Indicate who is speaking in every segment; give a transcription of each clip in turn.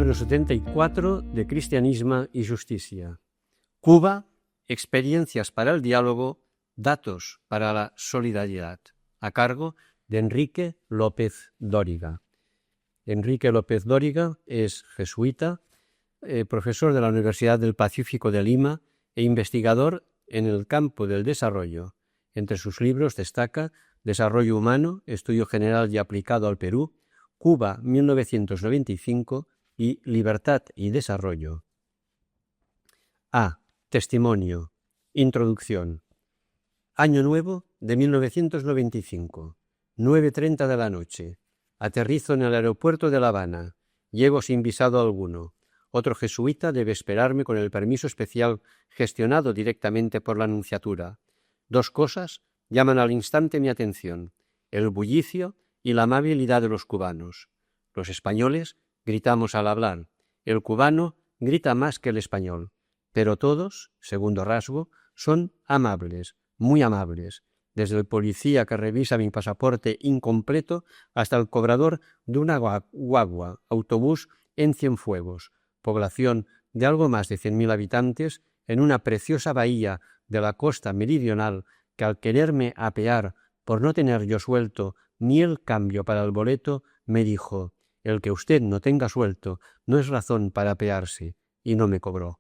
Speaker 1: número 74 de Cristianisme y Justicia. Cuba, experiencias para el diálogo, datos para la solidaridad, a cargo de Enrique López Dóriga. Enrique López Dóriga es jesuita, profesor de la Universidad del Pacífico de Lima e investigador en el campo del desarrollo. Entre sus libros destaca Desarrollo Humano, Estudio General y Aplicado al Perú, Cuba 1995 y Libertad y Desarrollo. A. Testimonio. Introducción. Año Nuevo de 1995. 9:30 de la noche. Aterrizo en el aeropuerto de La Habana. Llego sin visado alguno. Otro jesuita debe esperarme con el permiso especial gestionado directamente por la Nunciatura. Dos cosas llaman al instante mi atención: el bullicio y la amabilidad de los cubanos. Los españoles gritamos al hablar. El cubano grita más que el español. Pero todos, segundo rasgo, son amables, muy amables, desde el policía que revisa mi pasaporte incompleto hasta el cobrador de una guagua, autobús en Cienfuegos, población de algo más de 100.000 habitantes en una preciosa bahía de la costa meridional que, al quererme apear por no tener yo suelto ni el cambio para el boleto, me dijo: «El que usted no tenga suelto no es razón para apearse», y no me cobró.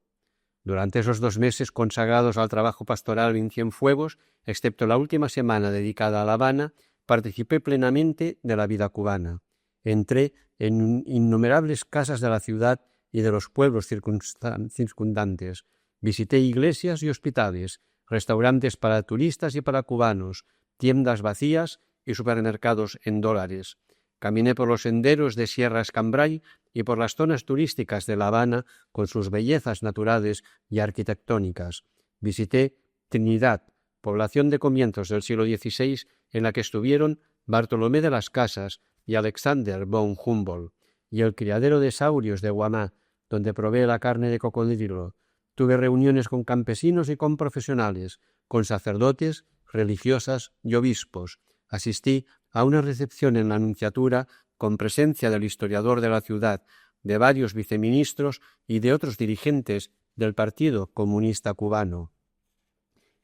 Speaker 1: Durante esos 2 meses consagrados al trabajo pastoral en Cienfuegos, excepto la última semana dedicada a La Habana, participé plenamente de la vida cubana. Entré en innumerables casas de la ciudad y de los pueblos circundantes. Visité iglesias y hospitales, restaurantes para turistas y para cubanos, tiendas vacías y supermercados en dólares. Caminé por los senderos de Sierra Escambray y por las zonas turísticas de La Habana con sus bellezas naturales y arquitectónicas. Visité Trinidad, población de comienzos del siglo XVI en la que estuvieron Bartolomé de las Casas y Alexander von Humboldt, y el criadero de saurios de Guamá, donde probé la carne de cocodrilo. Tuve reuniones con campesinos y con profesionales, con sacerdotes, religiosas y obispos. Asistí a una recepción en la Nunciatura con presencia del historiador de la ciudad, de varios viceministros y de otros dirigentes del Partido Comunista Cubano.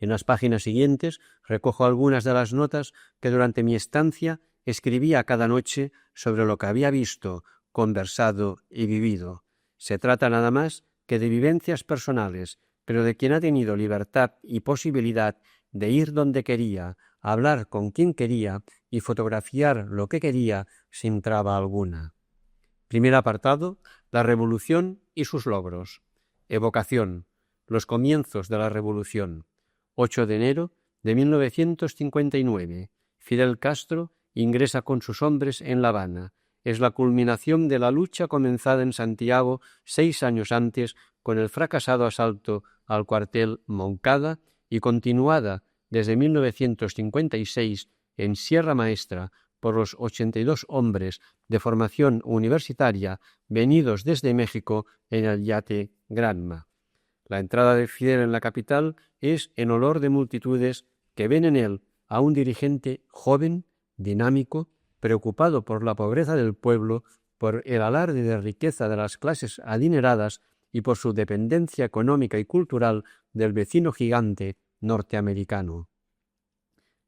Speaker 1: En las páginas siguientes recojo algunas de las notas que durante mi estancia escribía cada noche sobre lo que había visto, conversado y vivido. Se trata nada más que de vivencias personales, pero de quien ha tenido libertad y posibilidad de ir donde quería, hablar con quien quería y fotografiar lo que quería sin traba alguna. Primer apartado: la Revolución y sus logros. Evocación: los comienzos de la Revolución. 8 de enero de 1959. Fidel Castro ingresa con sus hombres en La Habana. Es la culminación de la lucha comenzada en Santiago 6 años antes con el fracasado asalto al cuartel Moncada y continuada desde 1956 en Sierra Maestra por los 82 hombres de formación universitaria venidos desde México en el yate Granma. La entrada de Fidel en la capital es en olor de multitudes que ven en él a un dirigente joven, dinámico, preocupado por la pobreza del pueblo, por el alarde de riqueza de las clases adineradas y por su dependencia económica y cultural del vecino gigante norteamericano.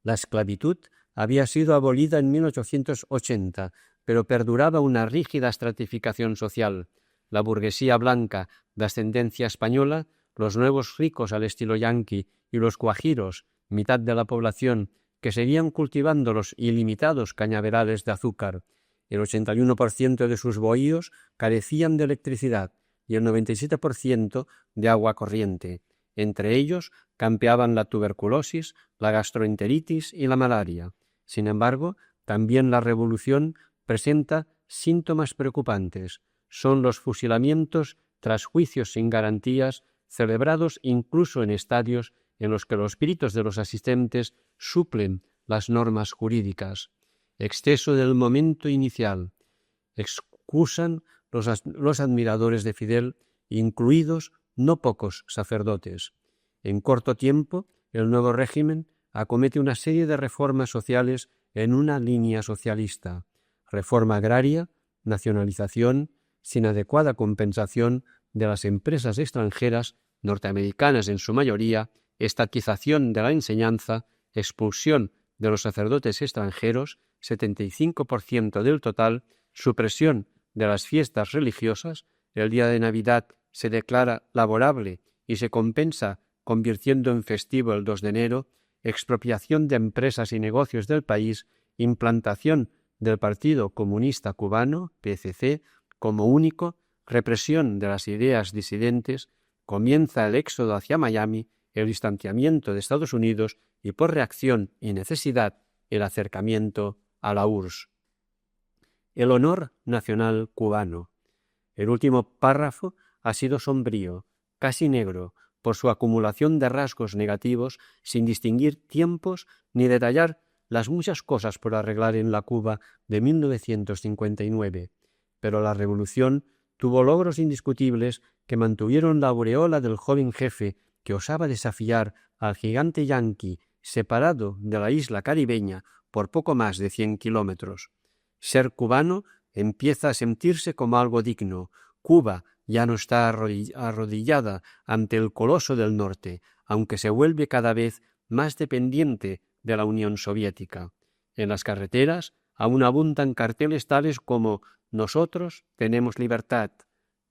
Speaker 1: La esclavitud había sido abolida en 1880, pero perduraba una rígida estratificación social. La burguesía blanca de ascendencia española, los nuevos ricos al estilo yanqui y los guajiros, mitad de la población, que seguían cultivando los ilimitados cañaverales de azúcar. El 81% de sus bohíos carecían de electricidad y el 97% de agua corriente. Entre ellos campeaban la tuberculosis, la gastroenteritis y la malaria. Sin embargo, también la revolución presenta síntomas preocupantes. Son los fusilamientos tras juicios sin garantías, celebrados incluso en estadios en los que los gritos de los asistentes suplen las normas jurídicas. Exceso del momento inicial. Excusan los admiradores de Fidel, incluidos no pocos sacerdotes. En corto tiempo, el nuevo régimen acomete una serie de reformas sociales en una línea socialista: reforma agraria, nacionalización, sin adecuada compensación de las empresas extranjeras, norteamericanas en su mayoría, estatización de la enseñanza, expulsión de los sacerdotes extranjeros, 75% del total, supresión de las fiestas religiosas, el día de Navidad se declara laborable y se compensa convirtiendo en festivo el 2 de enero, expropiación de empresas y negocios del país, implantación del Partido Comunista Cubano, PCC, como único, represión de las ideas disidentes, comienza el éxodo hacia Miami, el distanciamiento de Estados Unidos y, por reacción y necesidad, el acercamiento a la URSS. El honor nacional cubano. El último párrafo ha sido sombrío, casi negro, por su acumulación de rasgos negativos, sin distinguir tiempos ni detallar las muchas cosas por arreglar en la Cuba de 1959. Pero la revolución tuvo logros indiscutibles que mantuvieron la aureola del joven jefe que osaba desafiar al gigante yanqui separado de la isla caribeña por poco más de 100 kilómetros. Ser cubano empieza a sentirse como algo digno. Cuba ya no está arrodillada ante el coloso del norte, aunque se vuelve cada vez más dependiente de la Unión Soviética. En las carreteras aún abundan carteles tales como «Nosotros tenemos libertad»,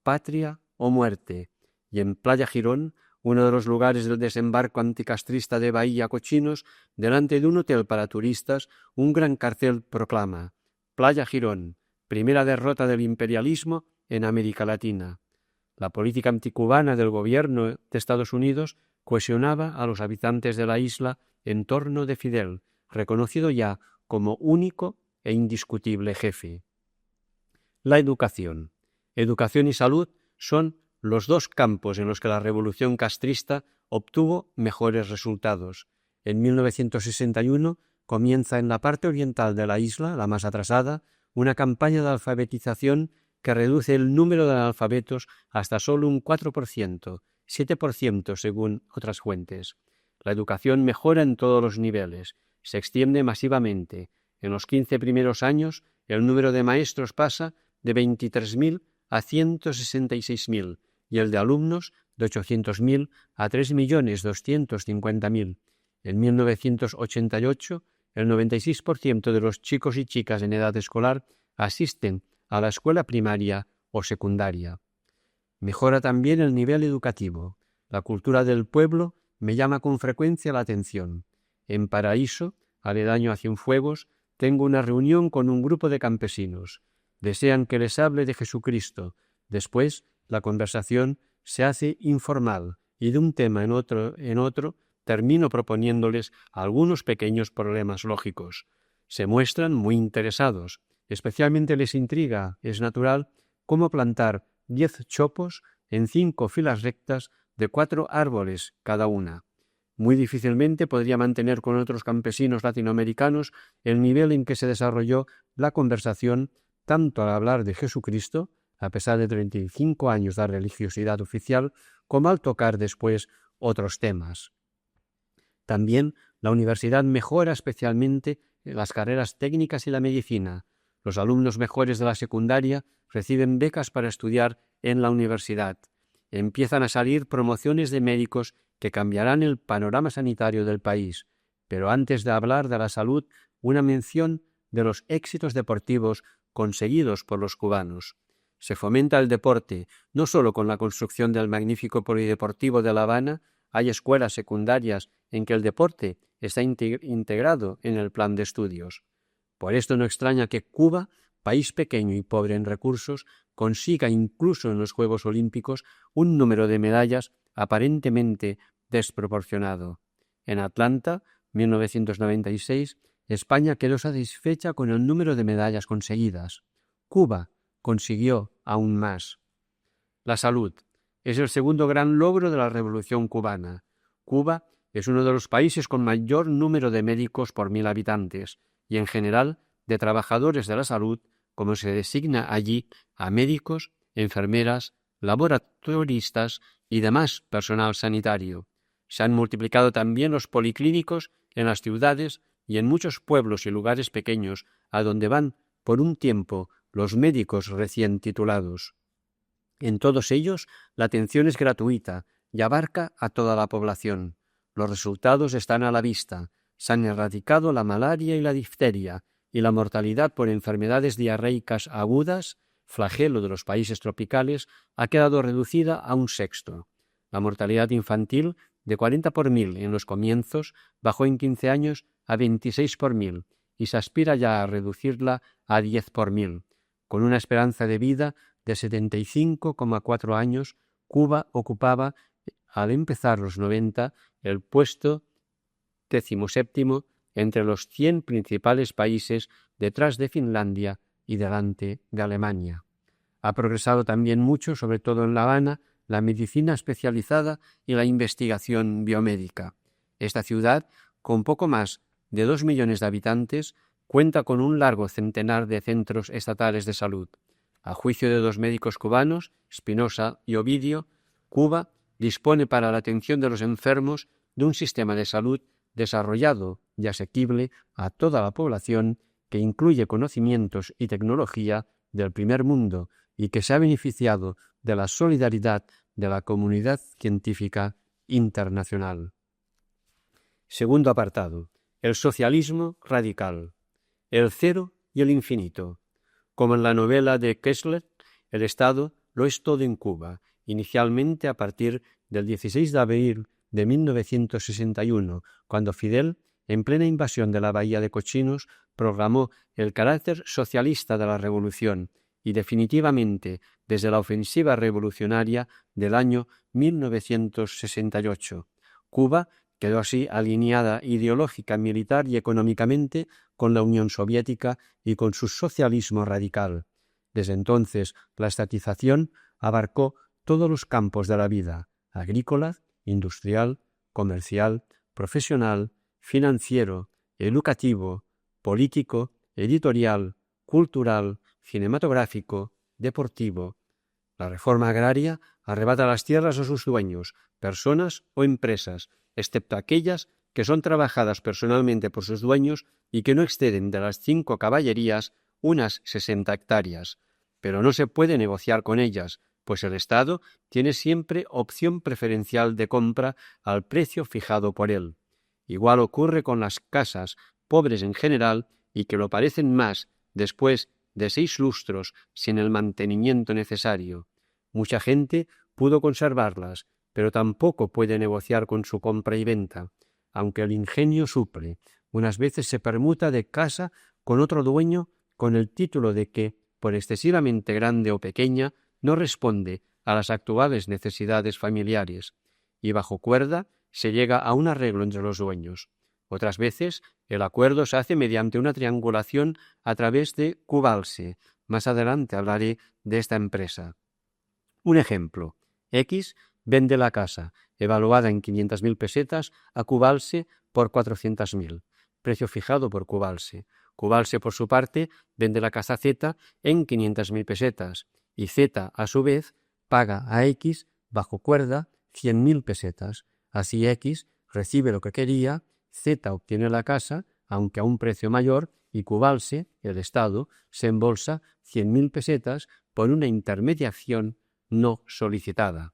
Speaker 1: «Patria o muerte», y en Playa Girón, uno de los lugares del desembarco anticastrista de Bahía Cochinos, delante de un hotel para turistas, un gran cartel proclama «Playa Girón, primera derrota del imperialismo en América Latina». La política anticubana del gobierno de Estados Unidos cohesionaba a los habitantes de la isla en torno de Fidel, reconocido ya como único e indiscutible jefe. La educación. Educación y salud son los dos campos en los que la revolución castrista obtuvo mejores resultados. En 1961 comienza en la parte oriental de la isla, la más atrasada, una campaña de alfabetización que reduce el número de analfabetos hasta solo un 4%, 7% según otras fuentes. La educación mejora en todos los niveles, se extiende masivamente. En los 15 primeros años, el número de maestros pasa de 23.000 a 166.000 y el de alumnos de 800.000 a 3.250.000. En 1988, el 96% de los chicos y chicas en edad escolar asisten a la escuela primaria o secundaria. Mejora también el nivel educativo. La cultura del pueblo me llama con frecuencia la atención. En Paraíso, aledaño a Cienfuegos, tengo una reunión con un grupo de campesinos. Desean que les hable de Jesucristo. Después, la conversación se hace informal y de un tema en otro termino proponiéndoles algunos pequeños problemas lógicos. Se muestran muy interesados. Especialmente les intriga, es natural, cómo plantar 10 chopos en 5 filas rectas de 4 árboles cada una. Muy difícilmente podría mantener con otros campesinos latinoamericanos el nivel en que se desarrolló la conversación tanto al hablar de Jesucristo, a pesar de 35 años de religiosidad oficial, como al tocar después otros temas. También la universidad mejora especialmente las carreras técnicas y la medicina. Los alumnos mejores de la secundaria reciben becas para estudiar en la universidad. Empiezan a salir promociones de médicos que cambiarán el panorama sanitario del país. Pero antes de hablar de la salud, una mención de los éxitos deportivos conseguidos por los cubanos. Se fomenta el deporte, no solo con la construcción del magnífico polideportivo de La Habana, hay escuelas secundarias en que el deporte está integrado en el plan de estudios. Por esto no extraña que Cuba, país pequeño y pobre en recursos, consiga incluso en los Juegos Olímpicos un número de medallas aparentemente desproporcionado. En Atlanta, 1996, España quedó satisfecha con el número de medallas conseguidas. Cuba consiguió aún más. La salud es el segundo gran logro de la Revolución cubana. Cuba es uno de los países con mayor número de médicos por 1000 habitantes y, en general, de trabajadores de la salud, como se designa allí a médicos, enfermeras, laboratoristas y demás personal sanitario. Se han multiplicado también los policlínicos en las ciudades y en muchos pueblos y lugares pequeños, a donde van por un tiempo los médicos recién titulados. En todos ellos, la atención es gratuita y abarca a toda la población. Los resultados están a la vista. Se han erradicado la malaria y la difteria, y la mortalidad por enfermedades diarreicas agudas, flagelo de los países tropicales, ha quedado reducida a 1/6. La mortalidad infantil, de 40 por 1000 en los comienzos, bajó en 15 años a 26 por 1000 y se aspira ya a reducirla a 10 por 1000. Con una esperanza de vida de 75,4 años, Cuba ocupaba, al empezar los 90, el puesto 17º entre los 100 principales países, detrás de Finlandia y delante de Alemania. Ha progresado también mucho, sobre todo en La Habana, la medicina especializada y la investigación biomédica. Esta ciudad, con poco más de 2 millones de habitantes, cuenta con un largo centenar de centros estatales de salud. A juicio de 2 médicos cubanos, Espinosa y Ovidio, Cuba dispone para la atención de los enfermos de un sistema de salud desarrollado y asequible a toda la población, que incluye conocimientos y tecnología del primer mundo y que se ha beneficiado de la solidaridad de la comunidad científica internacional. Segundo apartado: el socialismo radical, el cero y el infinito. Como en la novela de Kessler, el Estado lo es todo en Cuba, inicialmente a partir del 16 de abril de 1961, cuando Fidel, en plena invasión de la Bahía de Cochinos, proclamó el carácter socialista de la revolución y definitivamente desde la ofensiva revolucionaria del año 1968. Cuba quedó así alineada ideológica, militar y económicamente con la Unión Soviética y con su socialismo radical. Desde entonces, la estatización abarcó todos los campos de la vida: agrícola, industrial, comercial, profesional, financiero, educativo, político, editorial, cultural, cinematográfico, deportivo. La reforma agraria arrebata las tierras a sus dueños, personas o empresas, excepto aquellas que son trabajadas personalmente por sus dueños y que no exceden de las 5 caballerías unas 60 hectáreas. Pero no se puede negociar con ellas, pues el Estado tiene siempre opción preferencial de compra al precio fijado por él. Igual ocurre con las casas, pobres en general y que lo parecen más después de 6 lustros sin el mantenimiento necesario. Mucha gente pudo conservarlas, pero tampoco puede negociar con su compra y venta, aunque el ingenio suple. Unas veces se permuta de casa con otro dueño con el título de que, por excesivamente grande o pequeña, no responde a las actuales necesidades familiares, y bajo cuerda se llega a un arreglo entre los dueños. Otras veces el acuerdo se hace mediante una triangulación a través de Cubalse. Más adelante hablaré de esta empresa. Un ejemplo: X vende la casa, evaluada en 500.000 pesetas, a Cubalse por 400.000, precio fijado por Cubalse. Cubalse, por su parte, vende la casa Z en 500.000 pesetas, y Z, a su vez, paga a X, bajo cuerda, 100.000 pesetas. Así X recibe lo que quería, Z obtiene la casa, aunque a un precio mayor, y Cubalse, el Estado, se embolsa 100.000 pesetas por una intermediación no solicitada.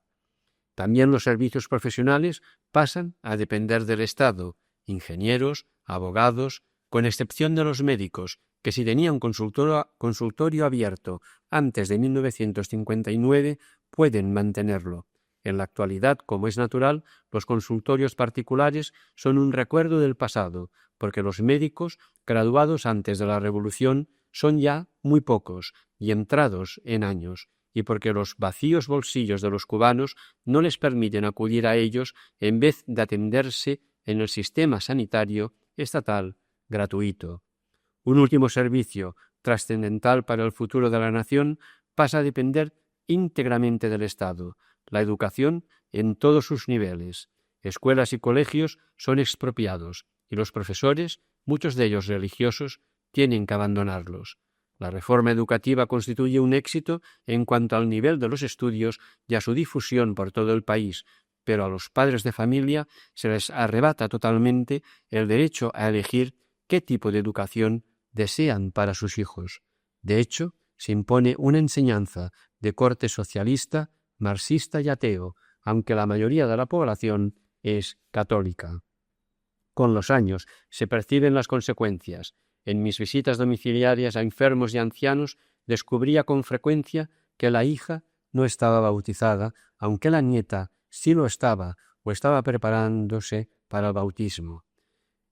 Speaker 1: También los servicios profesionales pasan a depender del Estado: ingenieros, abogados, con excepción de los médicos, que si tenían consultorio abierto antes de 1959 pueden mantenerlo. En la actualidad, como es natural, los consultorios particulares son un recuerdo del pasado, porque los médicos graduados antes de la Revolución son ya muy pocos y entrados en años, y porque los vacíos bolsillos de los cubanos no les permiten acudir a ellos en vez de atenderse en el sistema sanitario estatal gratuito. Un último servicio trascendental para el futuro de la nación pasa a depender íntegramente del Estado: la educación en todos sus niveles. Escuelas y colegios son expropiados y los profesores, muchos de ellos religiosos, tienen que abandonarlos. La reforma educativa constituye un éxito en cuanto al nivel de los estudios y a su difusión por todo el país, pero a los padres de familia se les arrebata totalmente el derecho a elegir qué tipo de educación desean para sus hijos. De hecho, se impone una enseñanza de corte socialista, marxista y ateo, aunque la mayoría de la población es católica. Con los años se perciben las consecuencias. En mis visitas domiciliarias a enfermos y ancianos descubría con frecuencia que la hija no estaba bautizada, aunque la nieta sí lo estaba o estaba preparándose para el bautismo.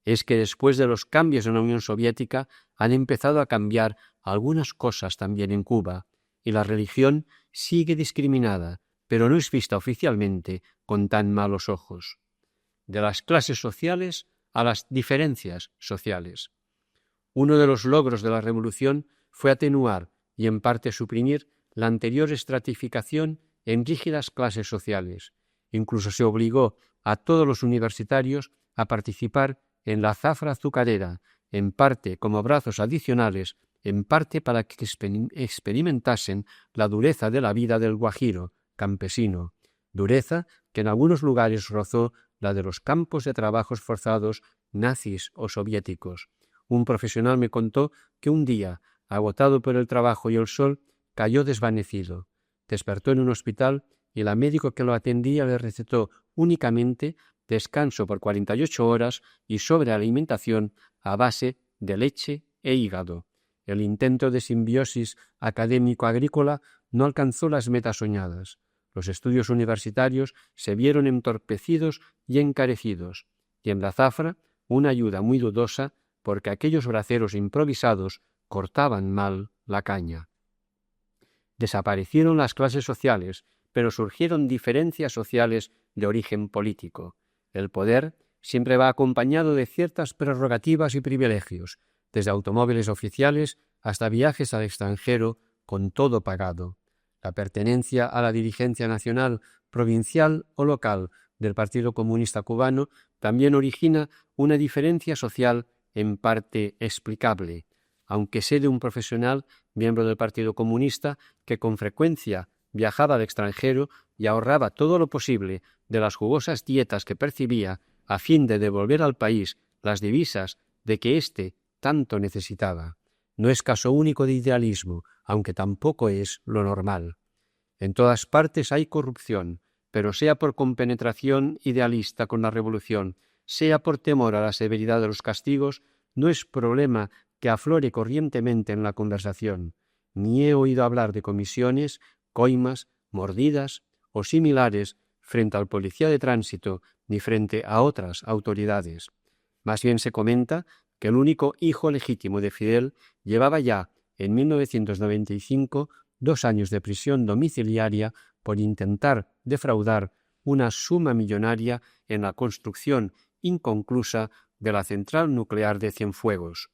Speaker 1: Es que después de los cambios en la Unión Soviética han empezado a cambiar algunas cosas también en Cuba, y la religión sigue discriminada, pero no es vista oficialmente con tan malos ojos. De las clases sociales a las diferencias sociales. Uno de los logros de la revolución fue atenuar y en parte suprimir la anterior estratificación en rígidas clases sociales. Incluso se obligó a todos los universitarios a participar en la zafra azucarera, en parte como brazos adicionales, en parte para que experimentasen la dureza de la vida del guajiro, campesino, dureza que en algunos lugares rozó la de los campos de trabajos forzados nazis o soviéticos. Un profesional me contó que un día, agotado por el trabajo y el sol, cayó desvanecido. Despertó en un hospital y el médico que lo atendía le recetó únicamente descanso por 48 horas y sobrealimentación a base de leche e hígado. El intento de simbiosis académico-agrícola no alcanzó las metas soñadas. Los estudios universitarios se vieron entorpecidos y encarecidos, y en la zafra una ayuda muy dudosa porque aquellos braceros improvisados cortaban mal la caña. Desaparecieron las clases sociales, pero surgieron diferencias sociales de origen político. El poder siempre va acompañado de ciertas prerrogativas y privilegios, desde automóviles oficiales hasta viajes al extranjero con todo pagado. La pertenencia a la dirigencia nacional, provincial o local del Partido Comunista Cubano también origina una diferencia social en parte explicable, aunque sé de un profesional, miembro del Partido Comunista, que con frecuencia viajaba al extranjero y ahorraba todo lo posible de las jugosas dietas que percibía a fin de devolver al país las divisas de que éste tanto necesitaba. No es caso único de idealismo, aunque tampoco es lo normal. En todas partes hay corrupción, pero sea por compenetración idealista con la revolución, sea por temor a la severidad de los castigos, no es problema que aflore corrientemente en la conversación. Ni he oído hablar de comisiones, coimas, mordidas o similares frente al policía de tránsito ni frente a otras autoridades. Más bien se comenta que el único hijo legítimo de Fidel llevaba ya, en 1995, 2 años de prisión domiciliaria por intentar defraudar una suma millonaria en la construcción inconclusa de la central nuclear de Cienfuegos.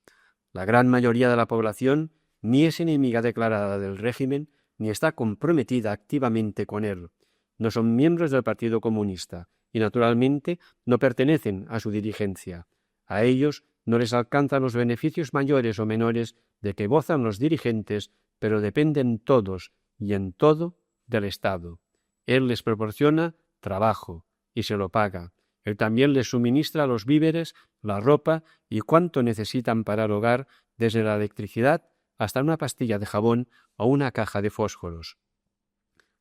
Speaker 1: La gran mayoría de la población ni es enemiga declarada del régimen ni está comprometida activamente con él. No son miembros del Partido Comunista y, naturalmente, no pertenecen a su dirigencia. A ellos no les alcanzan los beneficios mayores o menores de que gozan los dirigentes, pero dependen todos y en todo del Estado. Él les proporciona trabajo y se lo paga. Él también les suministra los víveres, la ropa y cuanto necesitan para el hogar, desde la electricidad hasta una pastilla de jabón o una caja de fósforos.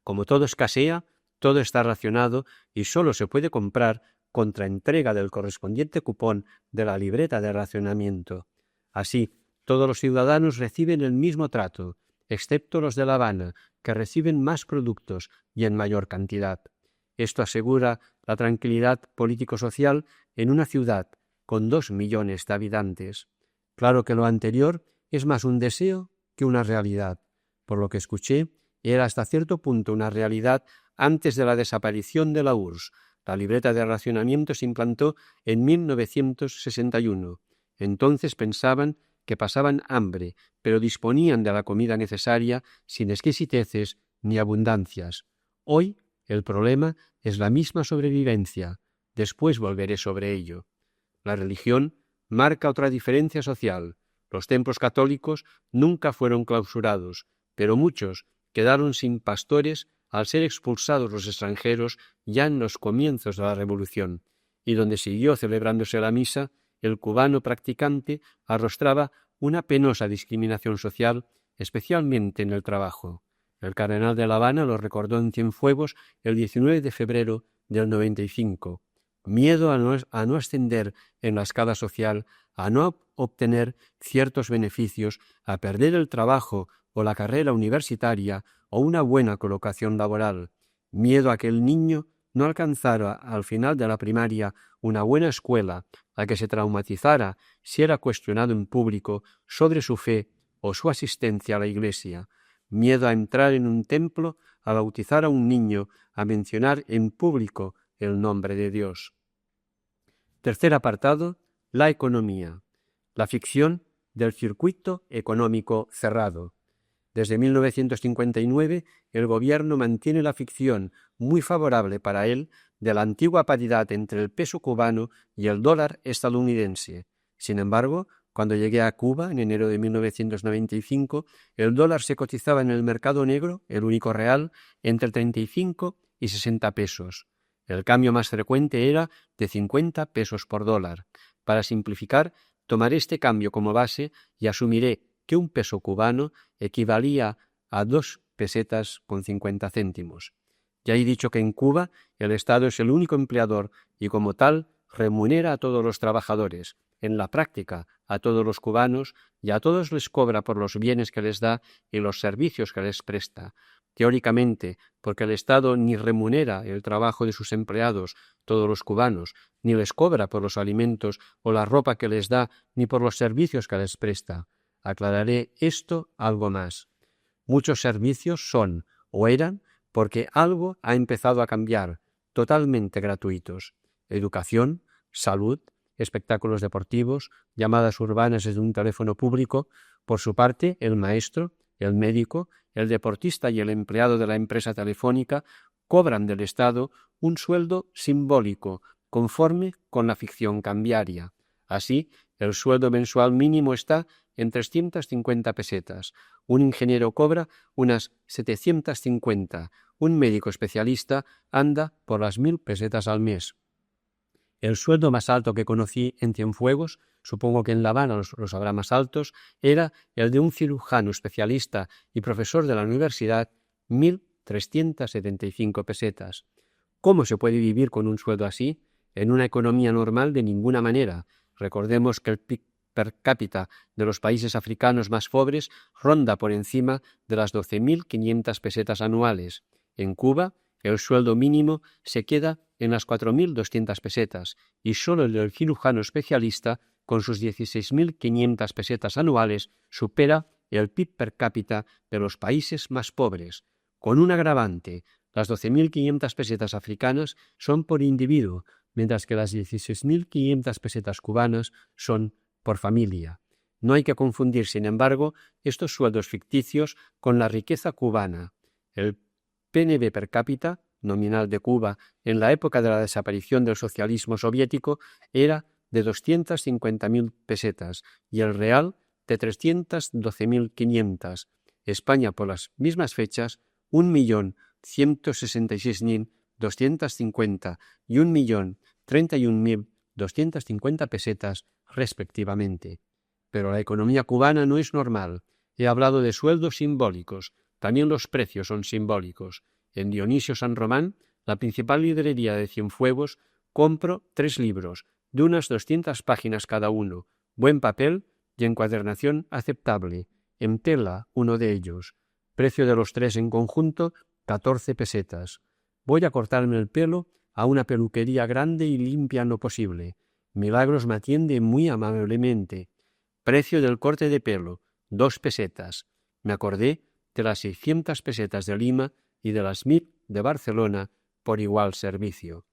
Speaker 1: Como todo escasea, todo está racionado y solo se puede comprar contra entrega del correspondiente cupón de la libreta de racionamiento. Así, todos los ciudadanos reciben el mismo trato, excepto los de La Habana, que reciben más productos y en mayor cantidad. Esto asegura la tranquilidad político-social en una ciudad con 2 millones de habitantes. Claro que lo anterior es más un deseo que una realidad. Por lo que escuché, era hasta cierto punto una realidad antes de la desaparición de la URSS. La libreta de racionamiento se implantó en 1961. Entonces pensaban que pasaban hambre, pero disponían de la comida necesaria sin exquisiteces ni abundancias. Hoy el problema es la misma sobrevivencia. Después volveré sobre ello. La religión marca otra diferencia social. Los templos católicos nunca fueron clausurados, pero muchos quedaron sin pastores al ser expulsados los extranjeros ya en los comienzos de la Revolución, y donde siguió celebrándose la misa, el cubano practicante arrostraba una penosa discriminación social, especialmente en el trabajo. El cardenal de La Habana lo recordó en Cienfuegos el 19 de febrero del 95. Miedo a no ascender en la escala social, a no obtener ciertos beneficios, a perder el trabajo o la carrera universitaria o una buena colocación laboral. Miedo a que el niño no alcanzara al final de la primaria una buena escuela, a que se traumatizara si era cuestionado en público sobre su fe o su asistencia a la iglesia. Miedo a entrar en un templo, a bautizar a un niño, a mencionar en público el nombre de Dios. Tercer apartado, la economía. La ficción del circuito económico cerrado. Desde 1959, el gobierno mantiene la ficción, muy favorable para él, de la antigua paridad entre el peso cubano y el dólar estadounidense. Sin embargo, cuando llegué a Cuba en enero de 1995, el dólar se cotizaba en el mercado negro, el único real, entre 35 y 60 pesos. El cambio más frecuente era de 50 pesos por dólar. Para simplificar, tomaré este cambio como base y asumiré que un peso cubano equivalía a 2 pesetas con 50 céntimos. Ya he dicho que en Cuba el Estado es el único empleador y como tal remunera a todos los trabajadores, en la práctica a todos los cubanos y a todos les cobra por los bienes que les da y los servicios que les presta. Teóricamente, porque el Estado ni remunera el trabajo de sus empleados, todos los cubanos, ni les cobra por los alimentos o la ropa que les da, ni por los servicios que les presta. Aclararé esto algo más. Muchos servicios son, o eran, porque algo ha empezado a cambiar, totalmente gratuitos. Educación, salud, espectáculos deportivos, llamadas urbanas desde un teléfono público. Por su parte, el maestro, el médico, el deportista y el empleado de la empresa telefónica cobran del Estado un sueldo simbólico, conforme con la ficción cambiaria. Así, el sueldo mensual mínimo está en 350 pesetas. Un ingeniero cobra unas 750. Un médico especialista anda por las 1.000 pesetas al mes. El sueldo más alto que conocí en Cienfuegos, supongo que en La Habana los habrá más altos, era el de un cirujano especialista y profesor de la universidad, 1.375 pesetas. ¿Cómo se puede vivir con un sueldo así? En una economía normal de ninguna manera. Recordemos que el PIB per cápita de los países africanos más pobres ronda por encima de las 12.500 pesetas anuales. En Cuba, el sueldo mínimo se queda en las 4.200 pesetas y solo el del cirujano especialista, con sus 16.500 pesetas anuales, supera el PIB per cápita de los países más pobres. Con un agravante, las 12.500 pesetas africanas son por individuo, mientras que las 16.500 pesetas cubanas son por familia. No hay que confundir, sin embargo, estos sueldos ficticios con la riqueza cubana. El PNB per cápita, nominal de Cuba, en la época de la desaparición del socialismo soviético, era de 250.000 pesetas y el real de 312.500. España, por las mismas fechas, 1.166.250 y 1.031.250 pesetas respectivamente. Pero la economía cubana no es normal. He hablado de sueldos simbólicos, también los precios son simbólicos. En Dionisio San Román, la principal librería de Cienfuegos, compro 3 libros, de unas 200 páginas cada uno, buen papel y encuadernación aceptable, en tela uno de ellos. Precio de los 3 en conjunto, 14 pesetas. Voy a cortarme el pelo a una peluquería grande y limpia en lo posible. Milagros me atiende muy amablemente. Precio del corte de pelo, 2 pesetas. Me acordé de las 600 pesetas de Lima y de las 1.000 de Barcelona por igual servicio.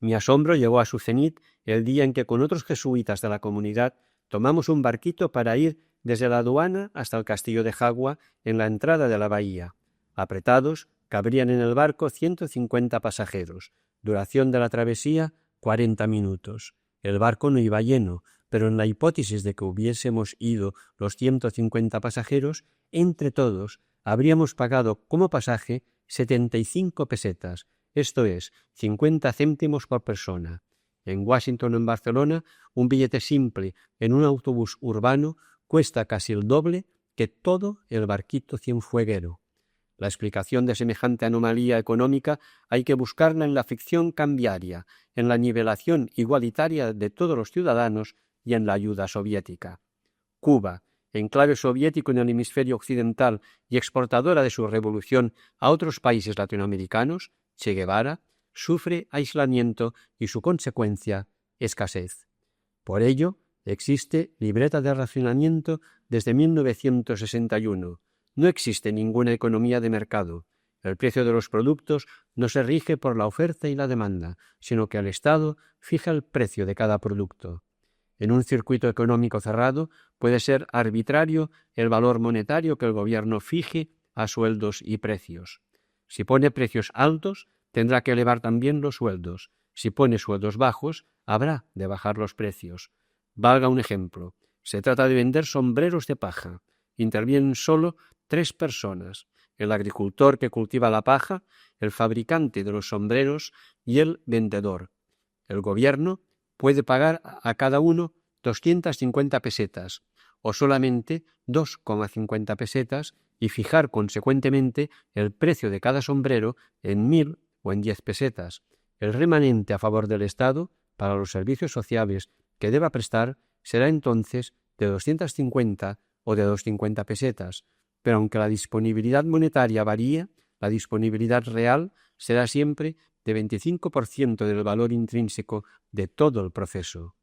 Speaker 1: Mi asombro llegó a su cenit el día en que con otros jesuitas de la comunidad tomamos un barquito para ir desde la aduana hasta el castillo de Jagua en la entrada de la bahía. Apretados, cabrían en el barco 150 pasajeros. Duración de la travesía, 40 minutos. El barco no iba lleno, pero en la hipótesis de que hubiésemos ido los 150 pasajeros, entre todos habríamos pagado como pasaje 75 pesetas, esto es, 50 céntimos por persona. En Washington o en Barcelona, un billete simple en un autobús urbano cuesta casi el doble que todo el barquito cienfueguero. La explicación de semejante anomalía económica hay que buscarla en la ficción cambiaria, en la nivelación igualitaria de todos los ciudadanos y en la ayuda soviética. Cuba, enclave soviético en el hemisferio occidental y exportadora de su revolución a otros países latinoamericanos, Che Guevara, sufre aislamiento y su consecuencia, escasez. Por ello, existe libreta de racionamiento desde 1961. No existe ninguna economía de mercado. El precio de los productos no se rige por la oferta y la demanda, sino que el Estado fija el precio de cada producto. En un circuito económico cerrado puede ser arbitrario el valor monetario que el gobierno fije a sueldos y precios. Si pone precios altos, tendrá que elevar también los sueldos. Si pone sueldos bajos, habrá de bajar los precios. Valga un ejemplo. Se trata de vender sombreros de paja. Intervienen solo 3 personas: el agricultor que cultiva la paja, el fabricante de los sombreros y el vendedor. El gobierno puede pagar a cada uno 250 pesetas o solamente 2,50 pesetas y fijar consecuentemente el precio de cada sombrero en 1.000 o en 10 pesetas. El remanente a favor del Estado para los servicios sociales que deba prestar será entonces de 250 o de 250 pesetas, pero aunque la disponibilidad monetaria varíe, la disponibilidad real será siempre de 25% del valor intrínseco de todo el proceso.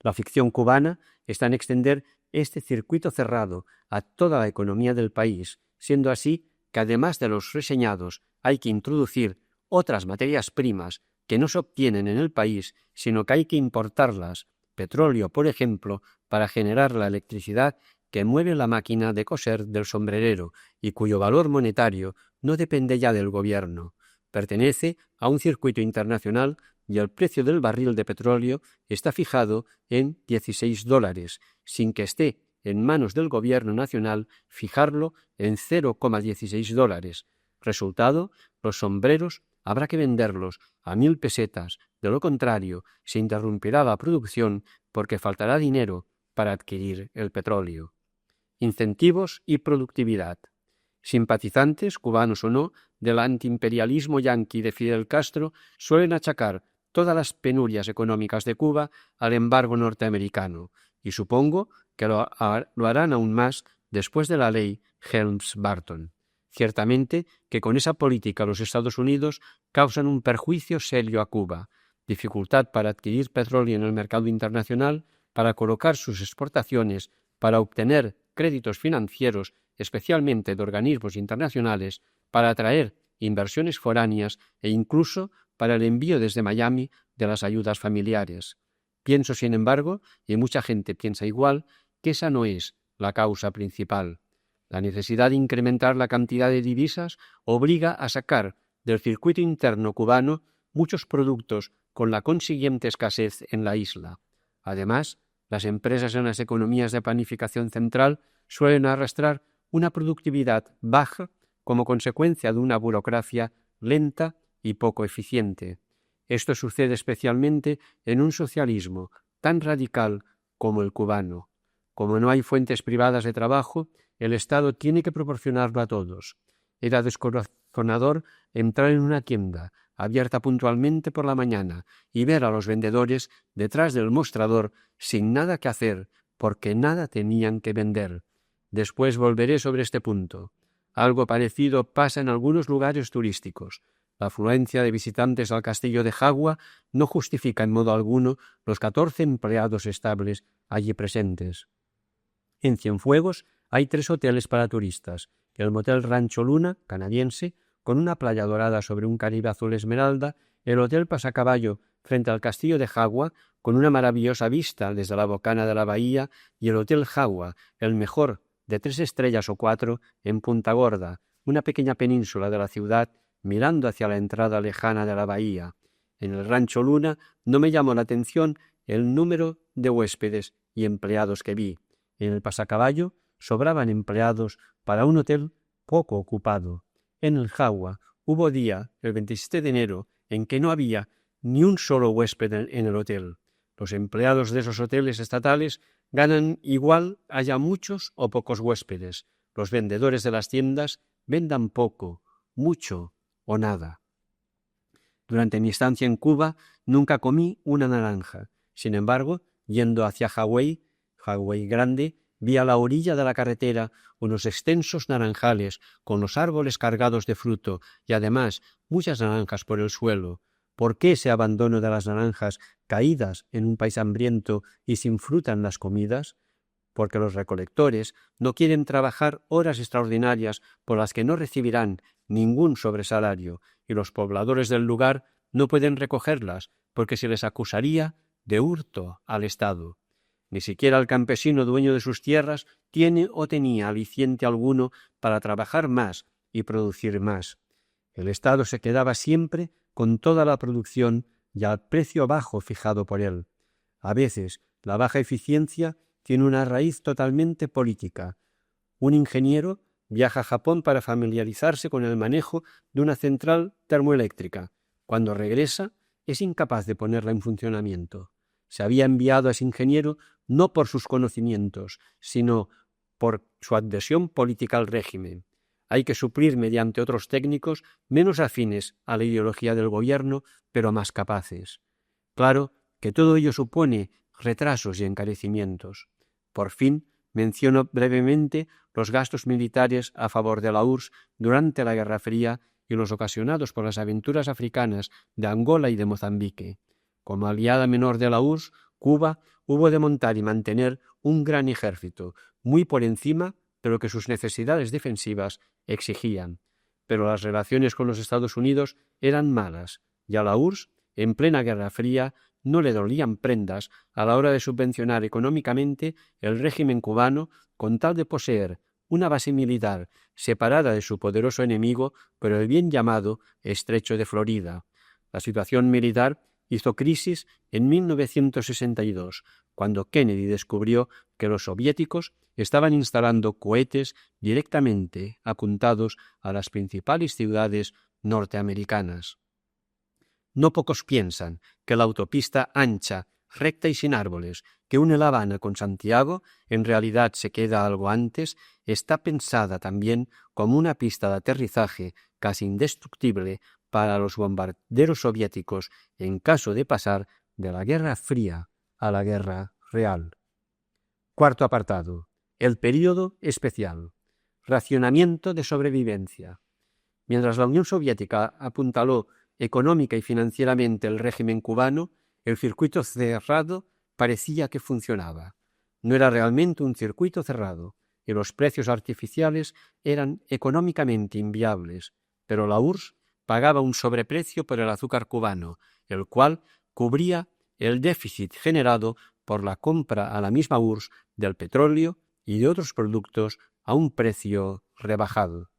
Speaker 1: La ficción cubana está en extender este circuito cerrado a toda la economía del país, siendo así que además de los reseñados hay que introducir otras materias primas que no se obtienen en el país, sino que hay que importarlas, petróleo, por ejemplo, para generar la electricidad que mueve la máquina de coser del sombrerero y cuyo valor monetario no depende ya del gobierno. Pertenece a un circuito internacional y el precio del barril de petróleo está fijado en $16, sin que esté en manos del gobierno nacional fijarlo en $0,16. Resultado, los sombreros habrá que venderlos a 1.000 pesetas, de lo contrario se interrumpirá la producción porque faltará dinero para adquirir el petróleo. Incentivos y productividad. Simpatizantes, cubanos o no, del antiimperialismo yanqui de Fidel Castro suelen achacar todas las penurias económicas de Cuba al embargo norteamericano, y supongo que lo harán aún más después de la ley Helms-Burton. Ciertamente que con esa política los Estados Unidos causan un perjuicio serio a Cuba, dificultad para adquirir petróleo en el mercado internacional, para colocar sus exportaciones, para obtener créditos financieros, especialmente de organismos internacionales, para atraer inversiones foráneas e incluso para el envío desde Miami de las ayudas familiares. Pienso, sin embargo, y mucha gente piensa igual, que esa no es la causa principal. La necesidad de incrementar la cantidad de divisas obliga a sacar del circuito interno cubano muchos productos con la consiguiente escasez en la isla. Además, las empresas en las economías de planificación central suelen arrastrar una productividad baja como consecuencia de una burocracia lenta y poco eficiente. Esto sucede especialmente en un socialismo tan radical como el cubano. Como no hay fuentes privadas de trabajo, el Estado tiene que proporcionarlo a todos. Era descorazonador entrar en una tienda abierta puntualmente por la mañana y ver a los vendedores detrás del mostrador sin nada que hacer porque nada tenían que vender. Después volveré sobre este punto. Algo parecido pasa en algunos lugares turísticos. La afluencia de visitantes al castillo de Jagua no justifica en modo alguno los 14 empleados estables allí presentes. En Cienfuegos hay 3 hoteles para turistas: el Motel Rancho Luna, canadiense, con una playa dorada sobre un Caribe azul esmeralda; el Hotel Pasacaballo, frente al castillo de Jagua, con una maravillosa vista desde la bocana de la bahía; y el Hotel Jagua, el mejor, de 3 estrellas o 4, en Punta Gorda, una pequeña península de la ciudad, mirando hacia la entrada lejana de la bahía. En el Rancho Luna no me llamó la atención el número de huéspedes y empleados que vi. En el Pasacaballo sobraban empleados para un hotel poco ocupado. En el Jagua hubo día, el 27 de enero, en que no había ni un solo huésped en el hotel. Los empleados de esos hoteles estatales Ganan igual haya muchos o pocos huéspedes. Los vendedores de las tiendas vendan poco, mucho o nada. Durante mi estancia en Cuba nunca comí una naranja. Sin embargo, yendo hacia Hawái Grande, vi a la orilla de la carretera unos extensos naranjales con los árboles cargados de fruto y además muchas naranjas por el suelo. ¿Por qué ese abandono de las naranjas caídas en un país hambriento y sin fruta en las comidas? Porque los recolectores no quieren trabajar horas extraordinarias por las que no recibirán ningún sobresalario, y los pobladores del lugar no pueden recogerlas porque se les acusaría de hurto al Estado. Ni siquiera el campesino dueño de sus tierras tiene o tenía aliciente alguno para trabajar más y producir más. El Estado se quedaba siempre con toda la producción y al precio bajo fijado por él. A veces, la baja eficiencia tiene una raíz totalmente política. Un ingeniero viaja a Japón para familiarizarse con el manejo de una central termoeléctrica. Cuando regresa, es incapaz de ponerla en funcionamiento. Se había enviado a ese ingeniero no por sus conocimientos, sino por su adhesión política al régimen. Hay que suplir mediante otros técnicos menos afines a la ideología del gobierno, pero más capaces. Claro que todo ello supone retrasos y encarecimientos. Por fin, menciono brevemente los gastos militares a favor de la URSS durante la Guerra Fría y los ocasionados por las aventuras africanas de Angola y de Mozambique. Como aliada menor de la URSS, Cuba hubo de montar y mantener un gran ejército, muy por encima de lo que sus necesidades defensivas exigían. Pero las relaciones con los Estados Unidos eran malas, y a la URSS, en plena Guerra Fría, no le dolían prendas a la hora de subvencionar económicamente el régimen cubano con tal de poseer una base militar separada de su poderoso enemigo por el bien llamado Estrecho de Florida. La situación militar hizo crisis en 1962, cuando Kennedy descubrió que los soviéticos estaban instalando cohetes directamente apuntados a las principales ciudades norteamericanas. No pocos piensan que la autopista ancha, recta y sin árboles, que une La Habana con Santiago, en realidad se queda algo antes, está pensada también como una pista de aterrizaje casi indestructible para los bombarderos soviéticos en caso de pasar de la Guerra Fría a la Guerra Real. Cuarto apartado. El período especial. Racionamiento de sobrevivencia. Mientras la Unión Soviética apuntaló económica y financieramente el régimen cubano, el circuito cerrado parecía que funcionaba. No era realmente un circuito cerrado, y los precios artificiales eran económicamente inviables, pero la URSS pagaba un sobreprecio por el azúcar cubano, el cual cubría el déficit generado por la compra a la misma URSS del petróleo y de otros productos a un precio rebajado.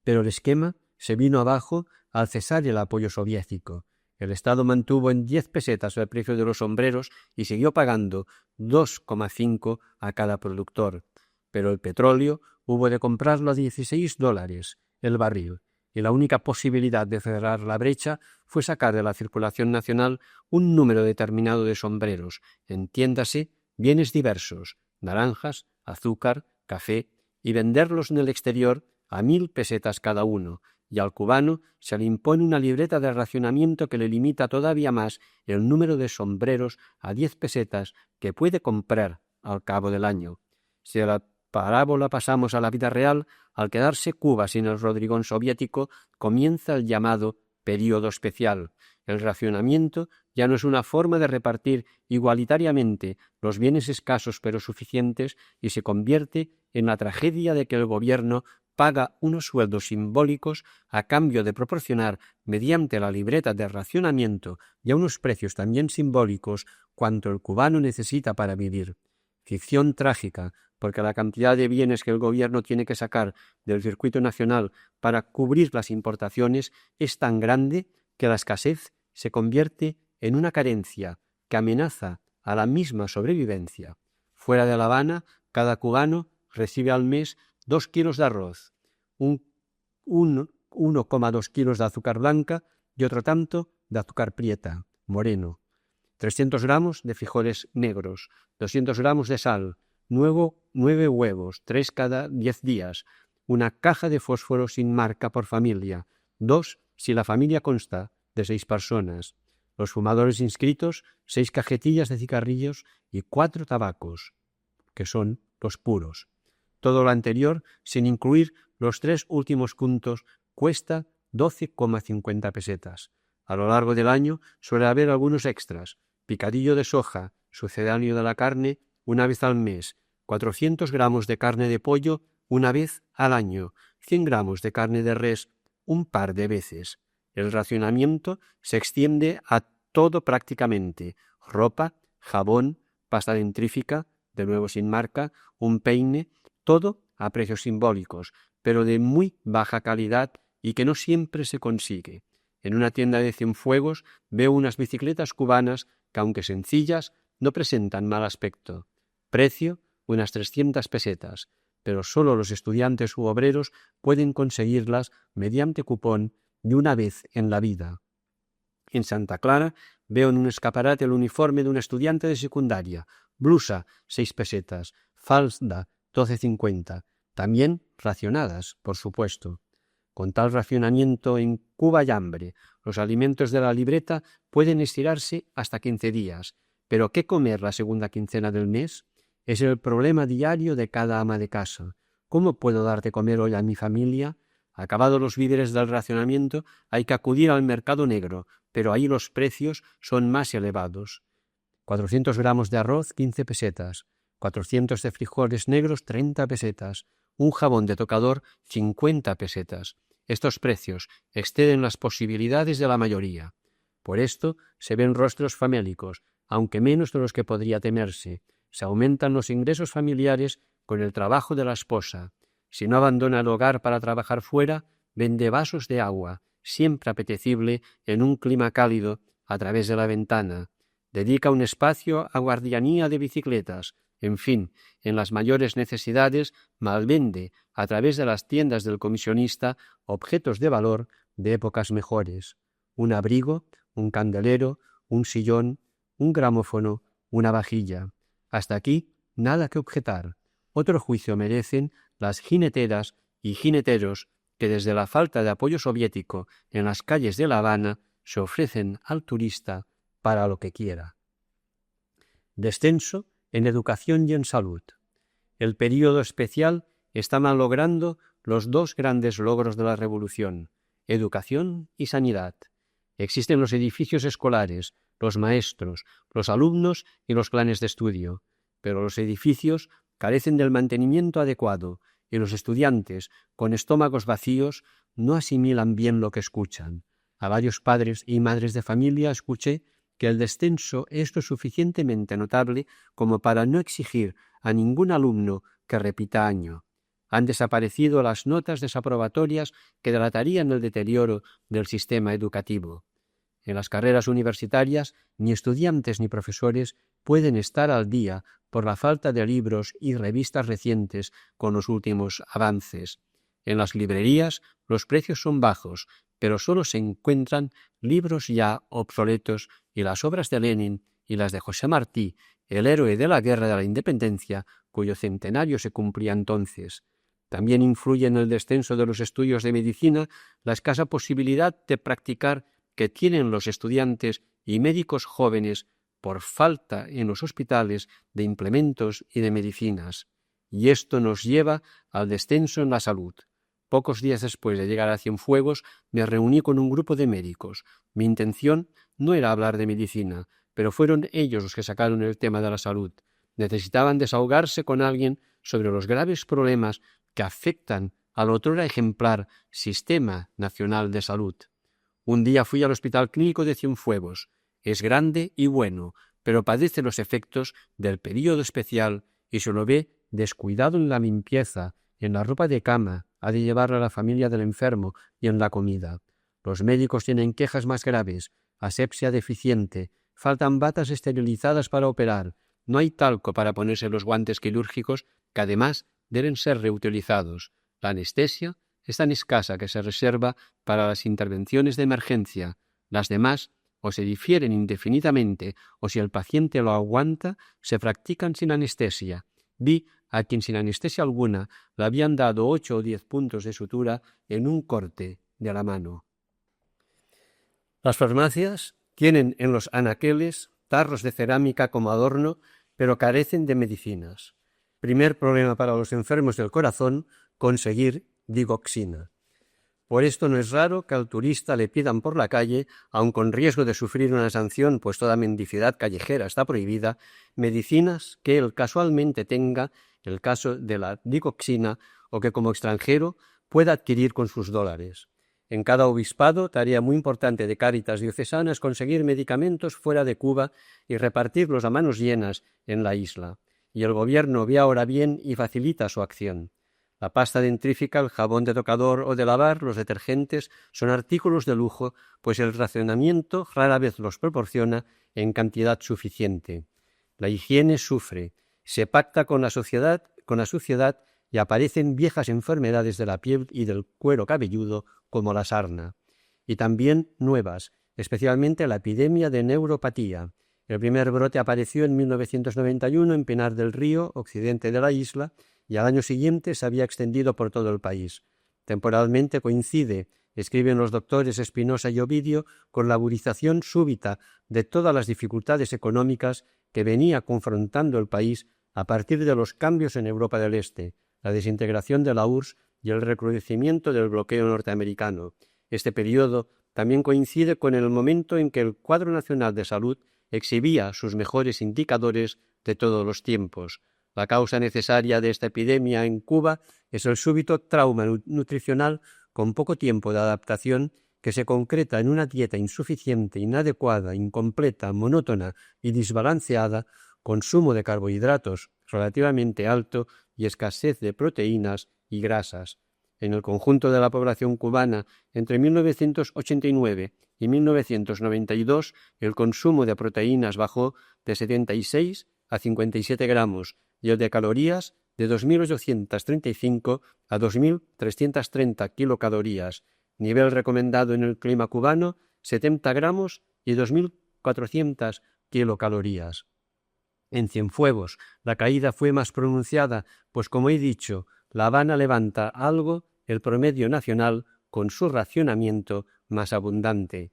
Speaker 1: Pero el esquema se vino abajo al cesar el apoyo soviético. El Estado mantuvo en 10 pesetas el precio de los sombreros y siguió pagando 2,5 a cada productor. Pero el petróleo hubo de comprarlo a $16 el barril, y la única posibilidad de cerrar la brecha fue sacar de la circulación nacional un número determinado de sombreros, entiéndase, bienes diversos, naranjas, azúcar, café, y venderlos en el exterior a 1.000 pesetas cada uno, y al cubano se le impone una libreta de racionamiento que le limita todavía más el número de sombreros a 10 pesetas que puede comprar al cabo del año. Si de la parábola pasamos a la vida real, al quedarse Cuba sin el Rodrigón soviético, comienza el llamado período especial. El racionamiento ya no es una forma de repartir igualitariamente los bienes escasos pero suficientes y se convierte en la tragedia de que el gobierno paga unos sueldos simbólicos a cambio de proporcionar, mediante la libreta de racionamiento y a unos precios también simbólicos, cuanto el cubano necesita para vivir. Ficción trágica, porque la cantidad de bienes que el gobierno tiene que sacar del circuito nacional para cubrir las importaciones es tan grande que la escasez se convierte en una carencia que amenaza a la misma sobrevivencia. Fuera de La Habana, cada cubano recibe al mes 2 kilos de arroz, 1,2 kilos de azúcar blanca y otro tanto de azúcar prieta, moreno, 300 gramos de frijoles negros, 200 gramos de sal, 9 huevos, 3 cada 10 días, una caja de fósforo sin marca por familia, 2 si la familia consta de 6 personas. Los fumadores inscritos, 6 cajetillas de cigarrillos y 4 tabacos, que son los puros. Todo lo anterior, sin incluir los 3 últimos puntos, cuesta 12,50 pesetas. A lo largo del año suele haber algunos extras: picadillo de soja, sucedáneo de la carne, una vez al mes, 400 gramos de carne de pollo una vez al año, 100 gramos de carne de res un par de veces. El racionamiento se extiende a todo prácticamente: ropa, jabón, pasta dentrífica, de nuevo sin marca, un peine, todo a precios simbólicos, pero de muy baja calidad y que no siempre se consigue. En una tienda de Cienfuegos veo unas bicicletas cubanas que, aunque sencillas, no presentan mal aspecto. Precio, unas 300 pesetas, pero solo los estudiantes u obreros pueden conseguirlas mediante cupón y una vez en la vida. En Santa Clara veo en un escaparate el uniforme de un estudiante de secundaria: blusa, 6 pesetas, falda, 12,50, también racionadas, por supuesto. Con tal racionamiento en Cuba hay hambre. Los alimentos de la libreta pueden estirarse hasta 15 días. ¿Pero qué comer la segunda quincena del mes? Es el problema diario de cada ama de casa. ¿Cómo puedo dar de comer hoy a mi familia? Acabados los víveres del racionamiento, hay que acudir al mercado negro, pero ahí los precios son más elevados. 400 gramos de arroz, 15 pesetas. 400 de frijoles negros, 30 pesetas. Un jabón de tocador, 50 pesetas. Estos precios exceden las posibilidades de la mayoría. Por esto se ven rostros famélicos, aunque menos de los que podría temerse. Se aumentan los ingresos familiares con el trabajo de la esposa. Si no abandona el hogar para trabajar fuera, vende vasos de agua, siempre apetecible en un clima cálido, a través de la ventana. Dedica un espacio a guardianía de bicicletas. En fin, en las mayores necesidades malvende, a través de las tiendas del comisionista, objetos de valor de épocas mejores: un abrigo, un candelero, un sillón, un gramófono, una vajilla. Hasta aquí nada que objetar. Otro juicio merecen las jineteras y jineteros que, desde la falta de apoyo soviético en las calles de La Habana, se ofrecen al turista para lo que quiera. Descenso en educación y en salud. El período especial está malogrando los 2 grandes logros de la Revolución: educación y sanidad. Existen los edificios escolares, los maestros, los alumnos y los planes de estudio, pero los edificios carecen del mantenimiento adecuado y los estudiantes, con estómagos vacíos, no asimilan bien lo que escuchan. A varios padres y madres de familia escuché que el descenso es lo suficientemente notable como para no exigir a ningún alumno que repita año. Han desaparecido las notas desaprobatorias que delatarían el deterioro del sistema educativo. En las carreras universitarias, ni estudiantes ni profesores pueden estar al día por la falta de libros y revistas recientes con los últimos avances. En las librerías los precios son bajos, pero solo se encuentran libros ya obsoletos y las obras de Lenin y las de José Martí, el héroe de la Guerra de la Independencia, cuyo centenario se cumplía entonces. También influye en el descenso de los estudios de medicina la escasa posibilidad de practicar que tienen los estudiantes y médicos jóvenes por falta en los hospitales de implementos y de medicinas. Y esto nos lleva al descenso en la salud. Pocos días después de llegar a Cienfuegos me reuní con un grupo de médicos. Mi intención no era hablar de medicina, pero fueron ellos los que sacaron el tema de la salud. Necesitaban desahogarse con alguien sobre los graves problemas que afectan al otrora ejemplar Sistema Nacional de Salud. Un día fui al Hospital Clínico de Cienfuegos. Es grande y bueno, pero padece los efectos del período especial y se lo ve descuidado en la limpieza, en la ropa de cama, ha de llevarla a la familia del enfermo y en la comida. Los médicos tienen quejas más graves: asepsia deficiente, faltan batas esterilizadas para operar, no hay talco para ponerse los guantes quirúrgicos, que además deben ser reutilizados. La anestesia es tan escasa que se reserva para las intervenciones de emergencia. Las demás o se difieren indefinidamente o si el paciente lo aguanta, se practican sin anestesia. Vi a quien sin anestesia alguna le habían dado 8 o 10 puntos de sutura en un corte de la mano. Las farmacias tienen en los anaqueles tarros de cerámica como adorno, pero carecen de medicinas. Primer problema para los enfermos del corazón, conseguir digoxina. Por esto no es raro que al turista le pidan por la calle, aun con riesgo de sufrir una sanción, pues toda mendicidad callejera está prohibida, medicinas que él casualmente tenga, el caso de la digoxina, o que como extranjero pueda adquirir con sus dólares. En cada obispado, tarea muy importante de Cáritas diocesana es conseguir medicamentos fuera de Cuba y repartirlos a manos llenas en la isla. Y el gobierno ve ahora bien y facilita su acción. La pasta dentrífica, el jabón de tocador o de lavar, los detergentes son artículos de lujo, pues el racionamiento rara vez los proporciona en cantidad suficiente. La higiene sufre, se pacta con la suciedad y aparecen viejas enfermedades de la piel y del cuero cabelludo como la sarna. Y también nuevas, especialmente la epidemia de neuropatía. El primer brote apareció en 1991 en Pinar del Río, occidente de la isla, y al año siguiente se había extendido por todo el país. Temporalmente coincide, escriben los doctores Espinosa y Ovidio, con la agudización súbita de todas las dificultades económicas que venía confrontando el país a partir de los cambios en Europa del Este, la desintegración de la URSS y el recrudecimiento del bloqueo norteamericano. Este periodo también coincide con el momento en que el cuadro nacional de salud exhibía sus mejores indicadores de todos los tiempos. La causa necesaria de esta epidemia en Cuba es el súbito trauma nutricional con poco tiempo de adaptación que se concreta en una dieta insuficiente, inadecuada, incompleta, monótona y desbalanceada, consumo de carbohidratos relativamente alto y escasez de proteínas y grasas. En el conjunto de la población cubana, entre 1989 y 1992, el consumo de proteínas bajó de 76 a 57 gramos y el de calorías de 2.835 a 2.330 kilocalorías, nivel recomendado en el clima cubano 70 gramos y 2.400 kilocalorías. En Cienfuegos la caída fue más pronunciada, pues como he dicho, La Habana levanta algo el promedio nacional con su racionamiento más abundante.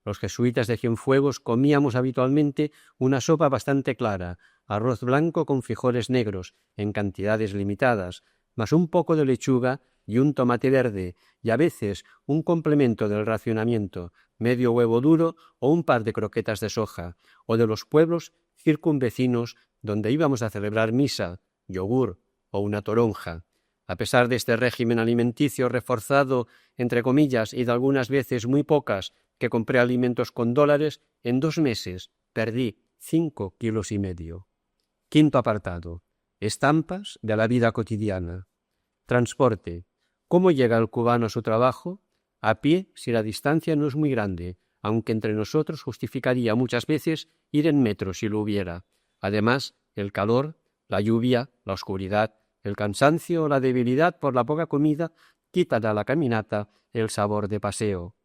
Speaker 1: Los jesuitas de Cienfuegos comíamos habitualmente una sopa bastante clara, arroz blanco con frijoles negros, en cantidades limitadas, más un poco de lechuga y un tomate verde, y a veces un complemento del racionamiento, medio huevo duro o un par de croquetas de soja, o de los pueblos circunvecinos donde íbamos a celebrar misa, yogur o una toronja. A pesar de este régimen alimenticio reforzado, entre comillas, y de algunas veces muy pocas, que compré alimentos con dólares, en 2 meses perdí 5,5 kilos. Quinto apartado. Estampas de la vida cotidiana. Transporte. ¿Cómo llega el cubano a su trabajo? A pie, si la distancia no es muy grande, aunque entre nosotros justificaría muchas veces ir en metro si lo hubiera. Además, el calor, la lluvia, la oscuridad, el cansancio o la debilidad por la poca comida quitan a la caminata el sabor de paseo.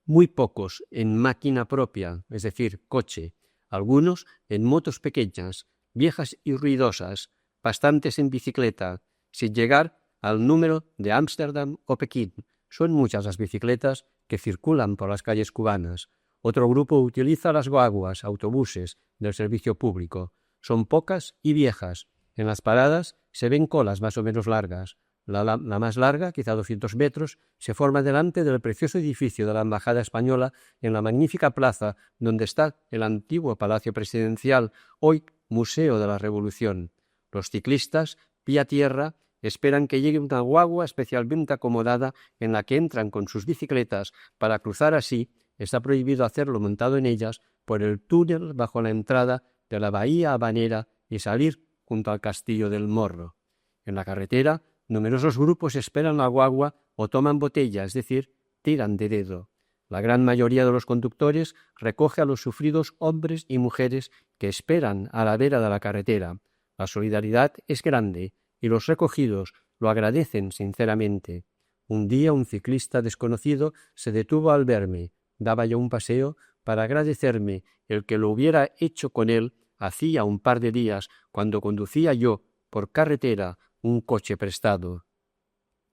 Speaker 1: Muy pocos en máquina propia, es decir, coche, algunos en motos pequeñas, viejas y ruidosas, bastantes en bicicleta, sin llegar al número de Ámsterdam o Pekín. Son muchas las bicicletas que circulan por las calles cubanas. Otro grupo utiliza las guaguas, autobuses del servicio público. Son pocas y viejas. En las paradas se ven colas más o menos largas. La más larga, quizá 200 metros, se forma delante del precioso edificio de la Embajada Española en la magnífica plaza donde está el antiguo Palacio Presidencial, hoy Museo de la Revolución. Los ciclistas, pie a tierra, esperan que llegue una guagua especialmente acomodada en la que entran con sus bicicletas para cruzar así, está prohibido hacerlo montado en ellas, por el túnel bajo la entrada de la Bahía Habanera y salir junto al Castillo del Morro. En la carretera, numerosos grupos esperan la guagua o toman botella, es decir, tiran de dedo. La gran mayoría de los conductores recoge a los sufridos hombres y mujeres que esperan a la vera de la carretera. La solidaridad es grande y los recogidos lo agradecen sinceramente. Un día un ciclista desconocido se detuvo al verme. Daba yo un paseo para agradecerme el que lo hubiera hecho con él hacía un par de días cuando conducía yo por carretera un coche prestado.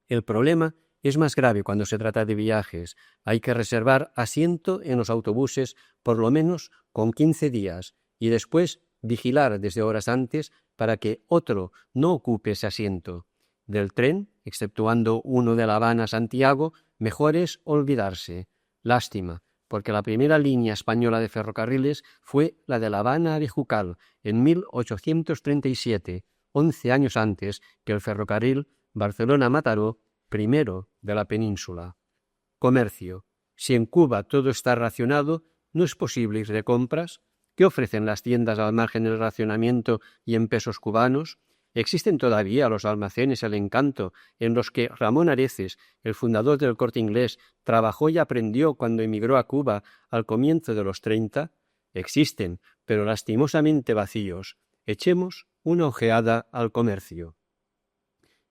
Speaker 1: El problema es más grave cuando se trata de viajes. Hay que reservar asiento en los autobuses por lo menos con 15 días y después vigilar desde horas antes para que otro no ocupe ese asiento. Del tren, exceptuando uno de La Habana a Santiago, mejor es olvidarse. Lástima, porque la primera línea española de ferrocarriles fue la de La Habana a Bejucal en 1837, 11 años antes que el ferrocarril Barcelona-Mataró, primero de la península. Comercio. Si en Cuba todo está racionado, ¿no es posible ir de compras? ¿Qué ofrecen las tiendas al margen del racionamiento y en pesos cubanos? ¿Existen todavía los almacenes El Encanto, en los que Ramón Areces, el fundador del Corte Inglés, trabajó y aprendió cuando emigró a Cuba al comienzo de los 30? Existen, pero lastimosamente vacíos. Echemos una ojeada al comercio.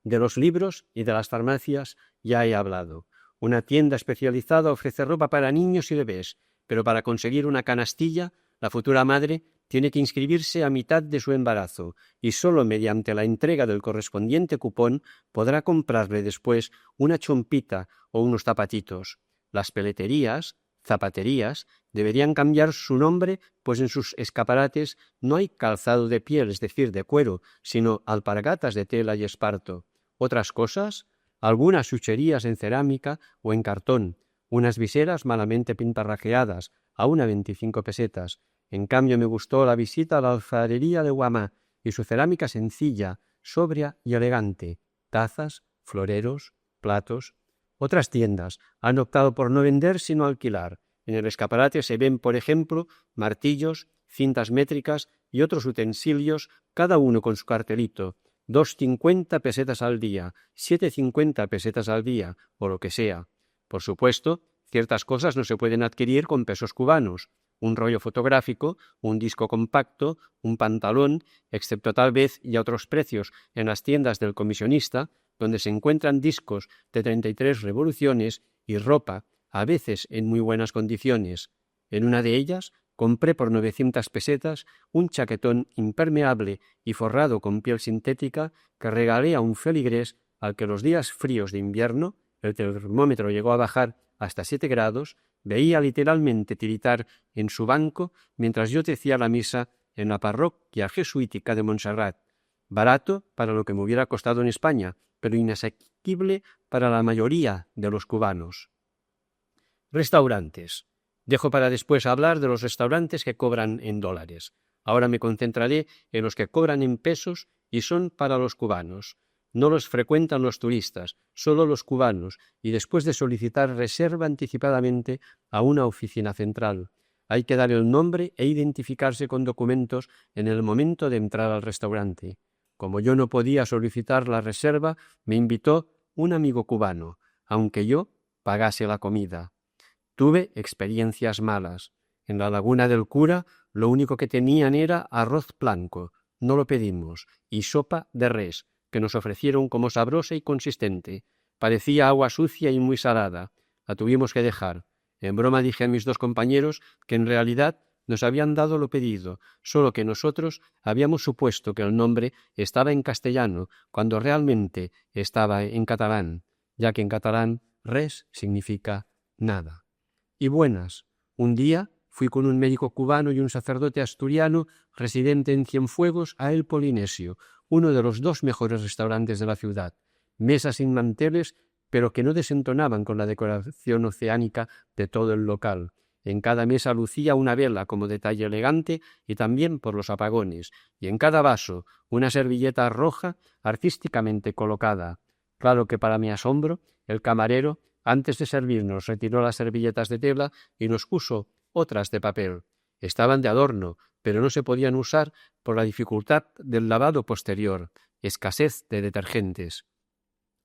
Speaker 1: De los libros y de las farmacias ya he hablado. Una tienda especializada ofrece ropa para niños y bebés, pero para conseguir una canastilla, la futura madre tiene que inscribirse a mitad de su embarazo y sólo mediante la entrega del correspondiente cupón podrá comprarle después una chompita o unos zapatitos. Las peleterías, zapaterías, deberían cambiar su nombre, pues en sus escaparates no hay calzado de piel, es decir, de cuero, sino alpargatas de tela y esparto. Otras cosas, algunas chucherías en cerámica o en cartón, unas viseras malamente pintarrajeadas, aún a 25 pesetas. En cambio me gustó la visita a la alfarería de Guamá y su cerámica sencilla, sobria y elegante, tazas, floreros, platos. Otras tiendas han optado por no vender sino alquilar. En el escaparate se ven, por ejemplo, martillos, cintas métricas y otros utensilios, cada uno con su cartelito. 2,50 pesetas al día, 7,50 pesetas al día, o lo que sea. Por supuesto, ciertas cosas no se pueden adquirir con pesos cubanos. Un rollo fotográfico, un disco compacto, un pantalón, excepto tal vez y a otros precios en las tiendas del comisionista, donde se encuentran discos de 33 revoluciones y ropa, a veces en muy buenas condiciones. En una de ellas compré por 900 pesetas un chaquetón impermeable y forrado con piel sintética que regalé a un feligrés al que los días fríos de invierno, el termómetro llegó a bajar hasta 7 grados, veía literalmente tiritar en su banco mientras yo decía la misa en la parroquia jesuítica de Montserrat. Barato para lo que me hubiera costado en España, pero inasequible para la mayoría de los cubanos. Restaurantes. Dejo para después hablar de los restaurantes que cobran en dólares. Ahora me concentraré en los que cobran en pesos y son para los cubanos. No los frecuentan los turistas, solo los cubanos, y después de solicitar reserva anticipadamente a una oficina central. Hay que dar el nombre e identificarse con documentos en el momento de entrar al restaurante. Como yo no podía solicitar la reserva, me invitó un amigo cubano, aunque yo pagase la comida. Tuve experiencias malas. En la Laguna del Cura lo único que tenían era arroz blanco, no lo pedimos, y sopa de res, que nos ofrecieron como sabrosa y consistente. Parecía agua sucia y muy salada. La tuvimos que dejar. En broma dije a mis dos compañeros que en realidad nos habían dado lo pedido, solo que nosotros habíamos supuesto que el nombre estaba en castellano, cuando realmente estaba en catalán, ya que en catalán res significa nada. Y buenas. Un día fui con un médico cubano y un sacerdote asturiano residente en Cienfuegos a El Polinesio, uno de los 2 mejores restaurantes de la ciudad. Mesas sin manteles, pero que no desentonaban con la decoración oceánica de todo el local. En cada mesa lucía una vela como detalle elegante y también por los apagones, y en cada vaso una servilleta roja artísticamente colocada. Claro que para mi asombro, el camarero, antes de servirnos, retiró las servilletas de tela y nos puso otras de papel. Estaban de adorno, pero no se podían usar por la dificultad del lavado posterior, escasez de detergentes.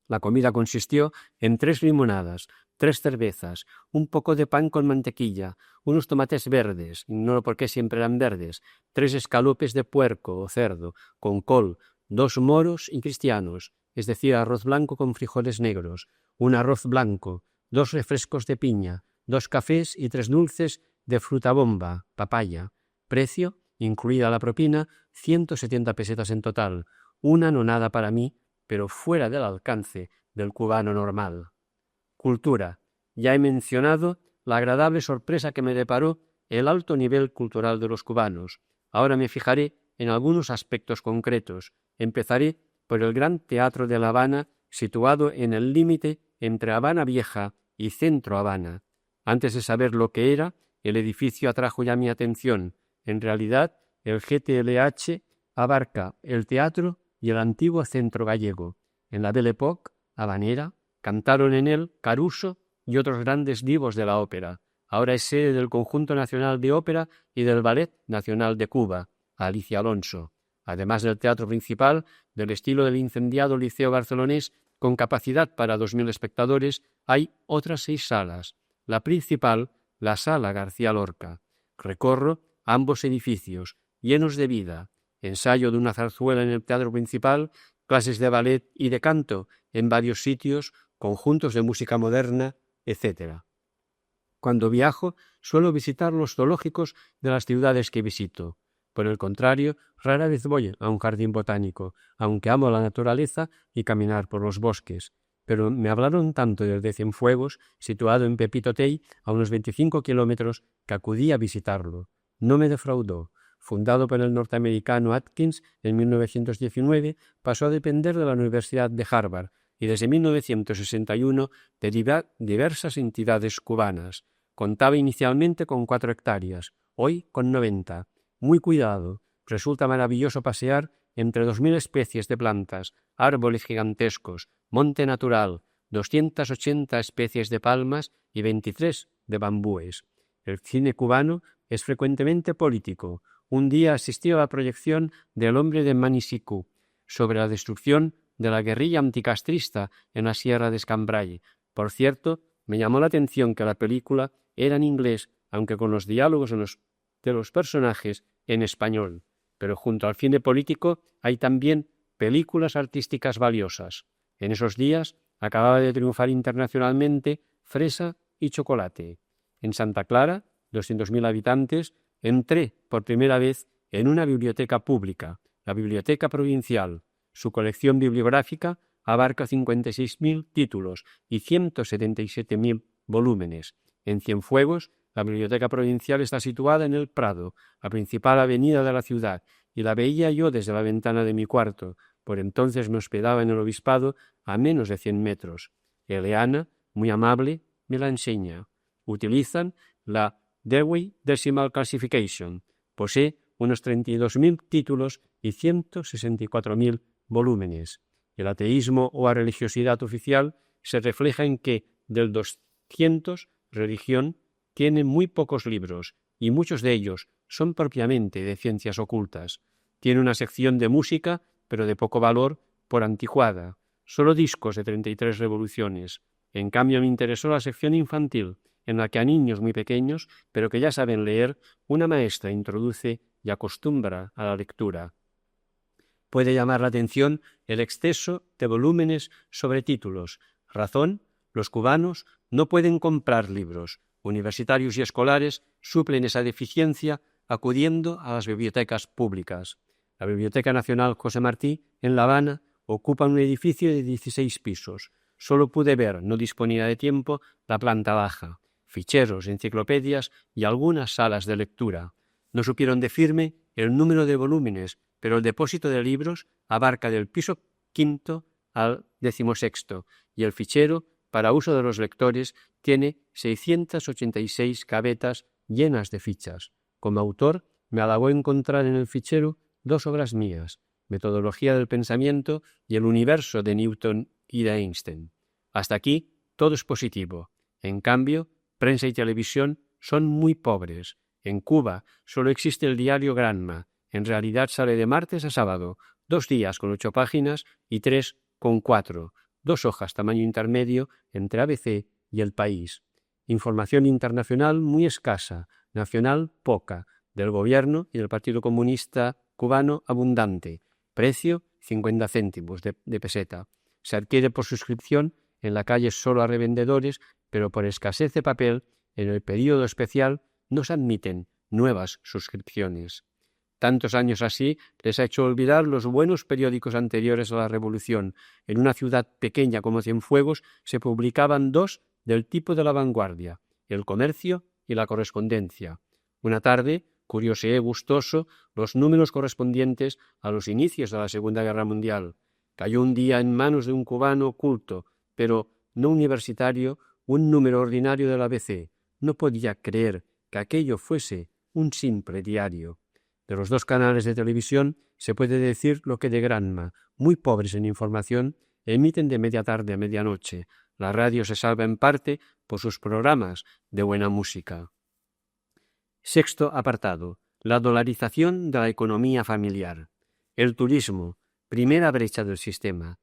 Speaker 1: La comida consistió en 3 limonadas, 3 cervezas, un poco de pan con mantequilla, unos tomates verdes, ignoro por qué siempre eran verdes, 3 escalopes de puerco o cerdo, con col, 2 moros y cristianos, es decir, arroz blanco con frijoles negros, un arroz blanco, 2 refrescos de piña, 2 cafés y 3 dulces de frutabomba, papaya. Precio, incluida la propina, 170 pesetas en total. Una nonada para mí, pero fuera del alcance del cubano normal. Cultura. Ya he mencionado la agradable sorpresa que me deparó el alto nivel cultural de los cubanos. Ahora me fijaré en algunos aspectos concretos. Empezaré por el Gran Teatro de La Habana, situado en el límite entre Habana Vieja y Centro Habana. Antes de saber lo que era, el edificio atrajo ya mi atención. En realidad, el GTLH abarca el teatro y el antiguo centro gallego. En la Belle Époque habanera cantaron en él Caruso y otros grandes divos de la ópera. Ahora es sede del Conjunto Nacional de Ópera y del Ballet Nacional de Cuba, Alicia Alonso. Además del teatro principal, del estilo del incendiado Liceo Barcelonés, con capacidad para 2.000 espectadores, hay otras 6 salas. La principal, la Sala García Lorca. Recorro ambos edificios, llenos de vida. Ensayo de una zarzuela en el teatro principal, clases de ballet y de canto en varios sitios, conjuntos de música moderna, etc. Cuando viajo, suelo visitar los zoológicos de las ciudades que visito. Por el contrario, rara vez voy a un jardín botánico, aunque amo la naturaleza y caminar por los bosques. Pero me hablaron tanto del de Cienfuegos, situado en Pepito Tey, a unos 25 kilómetros, que acudí a visitarlo. No me defraudó. Fundado por el norteamericano Atkins en 1919, pasó a depender de la Universidad de Harvard y desde 1961 de diversas entidades cubanas. Contaba inicialmente con 4 hectáreas, hoy con 90. Muy cuidado. Resulta maravilloso pasear entre 2.000 especies de plantas, árboles gigantescos, monte natural, 280 especies de palmas y 23 de bambúes. El cine cubano es frecuentemente político. Un día asistí a la proyección del Hombre de Manisicú sobre la destrucción de la guerrilla anticastrista en la Sierra de Escambray. Por cierto, me llamó la atención que la película era en inglés, aunque con los diálogos de los personajes en español. Pero junto al cine político hay también películas artísticas valiosas. En esos días acababa de triunfar internacionalmente Fresa y Chocolate. En Santa Clara, 200.000 habitantes, entré por primera vez en una biblioteca pública, la Biblioteca Provincial. Su colección bibliográfica abarca 56.000 títulos y 177.000 volúmenes. En Cienfuegos, la Biblioteca Provincial está situada en el Prado, la principal avenida de la ciudad, y la veía yo desde la ventana de mi cuarto. Por entonces me hospedaba en el obispado a menos de 100 metros. Eleana, muy amable, me la enseña. Utilizan la Dewey Decimal Classification. Posee unos 32.000 títulos y 164.000 volúmenes. El ateísmo o la religiosidad oficial se refleja en que, del 200, religión tiene muy pocos libros, y muchos de ellos son propiamente de ciencias ocultas. Tiene una sección de música, pero de poco valor, por anticuada. Solo discos de 33 revoluciones. En cambio me interesó la sección infantil, en la que a niños muy pequeños, pero que ya saben leer, una maestra introduce y acostumbra a la lectura. Puede llamar la atención el exceso de volúmenes sobre títulos. Razón, los cubanos no pueden comprar libros. Universitarios y escolares suplen esa deficiencia acudiendo a las bibliotecas públicas. La Biblioteca Nacional José Martí, en La Habana, ocupa un edificio de 16 pisos. Solo pude ver, no disponía de tiempo, la planta baja, ficheros, enciclopedias y algunas salas de lectura. No supieron decirme el número de volúmenes, pero el depósito de libros abarca del piso 5 al 16 y el fichero, para uso de los lectores, tiene 686 gavetas llenas de fichas. Como autor, me halagó encontrar en el fichero 2 obras mías, Metodología del pensamiento y El universo de Newton y de Einstein. Hasta aquí todo es positivo. En cambio, prensa y televisión son muy pobres. En Cuba solo existe el diario Granma. En realidad sale de martes a sábado, 2 días con 8 páginas y 3 con 4, 2 hojas tamaño intermedio entre ABC y El País. Información internacional muy escasa, nacional poca, del gobierno y del Partido Comunista Cubano abundante. Precio 50 céntimos de peseta. Se adquiere por suscripción en la calle solo a revendedores, pero por escasez de papel, en el período especial no se admiten nuevas suscripciones. Tantos años así les ha hecho olvidar los buenos periódicos anteriores a la Revolución. En una ciudad pequeña como Cienfuegos se publicaban 2 del tipo de La Vanguardia, El Comercio y La Correspondencia. Una tarde curioseé gustoso los números correspondientes a los inicios de la Segunda Guerra Mundial. Cayó un día en manos de un cubano culto, pero no universitario, un número ordinario del ABC. No podía creer que aquello fuese un simple diario. De los 2 canales de televisión se puede decir lo que de Granma, muy pobres en información, emiten de media tarde a medianoche. La radio se salva en parte por sus programas de buena música. Sexto apartado. La dolarización de la economía familiar. El turismo, primera brecha del sistema.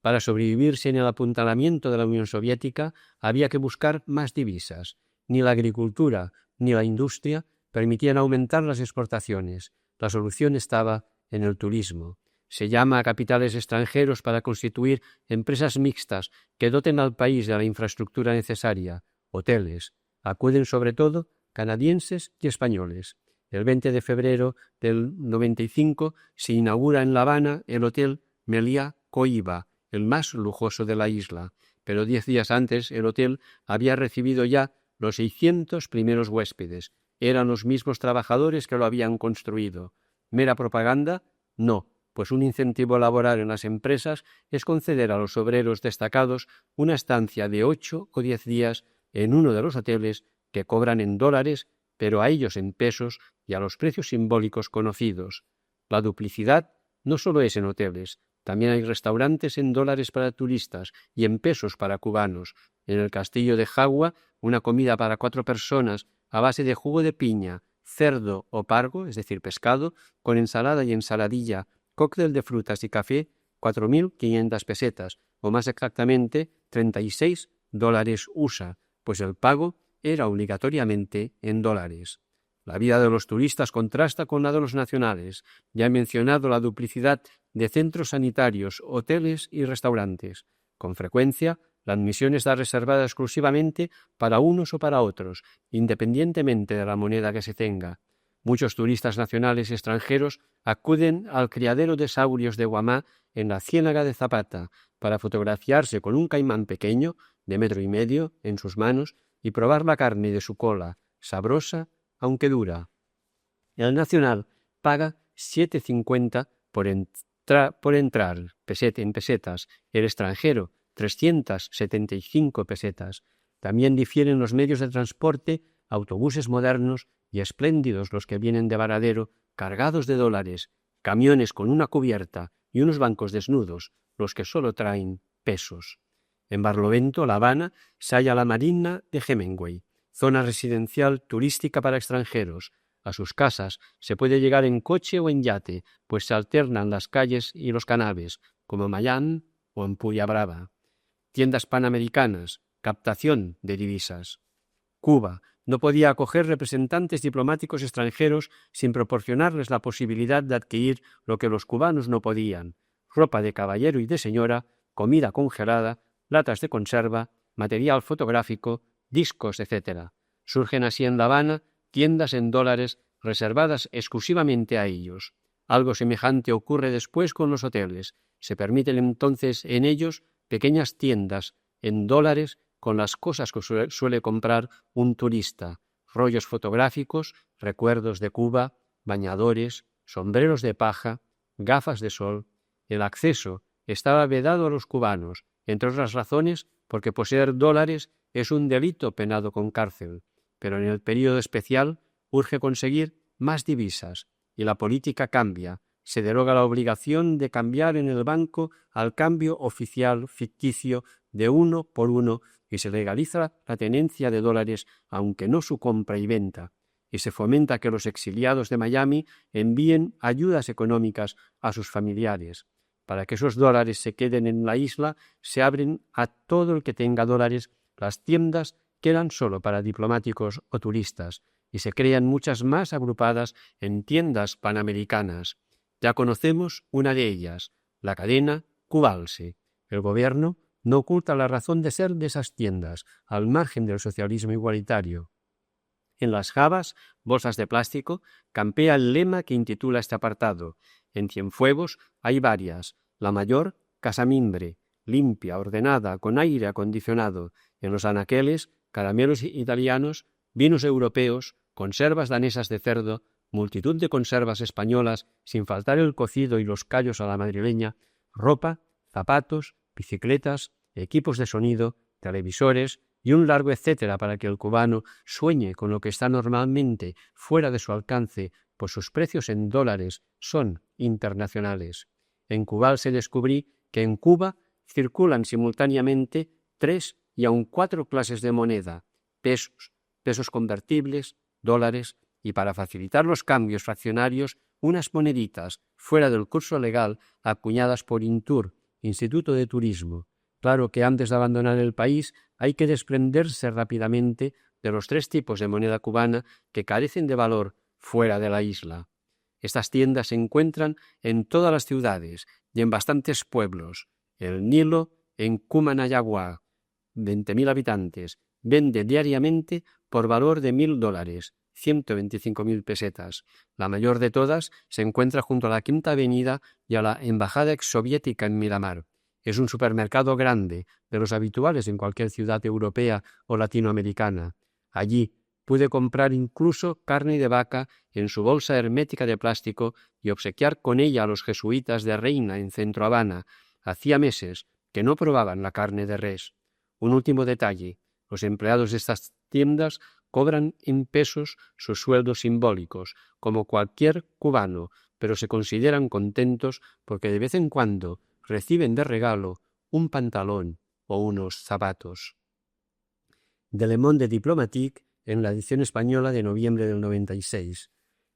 Speaker 1: Para sobrevivir sin el apuntalamiento de la Unión Soviética había que buscar más divisas. Ni la agricultura ni la industria permitían aumentar las exportaciones. La solución estaba en el turismo. Se llama a capitales extranjeros para constituir empresas mixtas que doten al país de la infraestructura necesaria, hoteles. Acuden sobre todo canadienses y españoles. El 20 de febrero del 95 se inaugura en La Habana el Hotel Meliá Coiba, el más lujoso de la isla, pero 10 días antes el hotel había recibido ya los 600 primeros huéspedes. Eran los mismos trabajadores que lo habían construido. ¿Mera propaganda? No, pues un incentivo laboral en las empresas es conceder a los obreros destacados una estancia de 8 o 10 días en uno de los hoteles que cobran en dólares, pero a ellos en pesos y a los precios simbólicos conocidos. La duplicidad no solo es en hoteles, también hay restaurantes en dólares para turistas y en pesos para cubanos. En el castillo de Jagua, una comida para 4 personas a base de jugo de piña, cerdo o pargo, es decir, pescado, con ensalada y ensaladilla, cóctel de frutas y café, 4.500 pesetas, o más exactamente 36 dólares USA, pues el pago era obligatoriamente en dólares. La vida de los turistas contrasta con la de los nacionales. Ya he mencionado la duplicidad de centros sanitarios, hoteles y restaurantes. Con frecuencia, la admisión está reservada exclusivamente para unos o para otros, independientemente de la moneda que se tenga. Muchos turistas nacionales y extranjeros acuden al criadero de saurios de Guamá en la Ciénaga de Zapata para fotografiarse con un caimán pequeño, de 1,5 metros, en sus manos y probar la carne de su cola, sabrosa aunque dura. El nacional paga 7,50 por entrar en pesetas, el extranjero 375 pesetas. También difieren los medios de transporte, autobuses modernos y espléndidos los que vienen de Varadero cargados de dólares, camiones con una cubierta y unos bancos desnudos, los que solo traen pesos. En Barlovento, La Habana, se halla la Marina de Hemingway, zona residencial turística para extranjeros. A sus casas se puede llegar en coche o en yate, pues se alternan las calles y los canales, como Mayán o en Puya Brava. Tiendas panamericanas, captación de divisas. Cuba no podía acoger representantes diplomáticos extranjeros sin proporcionarles la posibilidad de adquirir lo que los cubanos no podían: ropa de caballero y de señora, comida congelada, latas de conserva, material fotográfico, discos, etc. Surgen así en La Habana tiendas en dólares reservadas exclusivamente a ellos. Algo semejante ocurre después con los hoteles. Se permiten entonces en ellos pequeñas tiendas en dólares con las cosas que suele comprar un turista: rollos fotográficos, recuerdos de Cuba, bañadores, sombreros de paja, gafas de sol. El acceso estaba vedado a los cubanos, entre otras razones porque poseer dólares es un delito penado con cárcel. Pero en el período especial urge conseguir más divisas y la política cambia. Se deroga la obligación de cambiar en el banco al cambio oficial ficticio de 1 por 1 y se legaliza la tenencia de dólares, aunque no su compra y venta, y se fomenta que los exiliados de Miami envíen ayudas económicas a sus familiares. Para que esos dólares se queden en la isla, se abren a todo el que tenga dólares las tiendas que eran solo para diplomáticos o turistas, y se crean muchas más agrupadas en tiendas panamericanas. Ya conocemos una de ellas, la cadena Cubalse. El gobierno no oculta la razón de ser de esas tiendas, al margen del socialismo igualitario. En las jabas, bolsas de plástico, campea el lema que intitula este apartado. En Cienfuegos hay varias. La mayor, casamimbre, limpia, ordenada, con aire acondicionado. En los anaqueles, caramelos italianos, vinos europeos, conservas danesas de cerdo, multitud de conservas españolas, sin faltar el cocido y los callos a la madrileña, ropa, zapatos, bicicletas, equipos de sonido, televisores y un largo etcétera para que el cubano sueñe con lo que está normalmente fuera de su alcance, pues sus precios en dólares son internacionales. En Cubal se descubrí que en Cuba circulan simultáneamente 3 y aun 4 clases de moneda, pesos, pesos convertibles, dólares y, para facilitar los cambios fraccionarios, unas moneditas fuera del curso legal acuñadas por Intur, Instituto de Turismo. Claro que antes de abandonar el país hay que desprenderse rápidamente de los 3 tipos de moneda cubana que carecen de valor fuera de la isla. Estas tiendas se encuentran en todas las ciudades y en bastantes pueblos. El Nilo, en Cumanayagua, 20.000 habitantes, vende diariamente por valor de $1.000, 125.000 pesetas. La mayor de todas se encuentra junto a la Quinta Avenida y a la Embajada exsoviética en Miramar. Es un supermercado grande, de los habituales en cualquier ciudad europea o latinoamericana. Allí pude comprar incluso carne de vaca en su bolsa hermética de plástico y obsequiar con ella a los jesuitas de Reina en Centro Habana. Hacía meses que no probaban la carne de res. Un último detalle: los empleados de estas tiendas cobran en pesos sus sueldos simbólicos, como cualquier cubano, pero se consideran contentos porque de vez en cuando reciben de regalo un pantalón o unos zapatos. De Le Monde Diplomatique, en la edición española de noviembre del 96.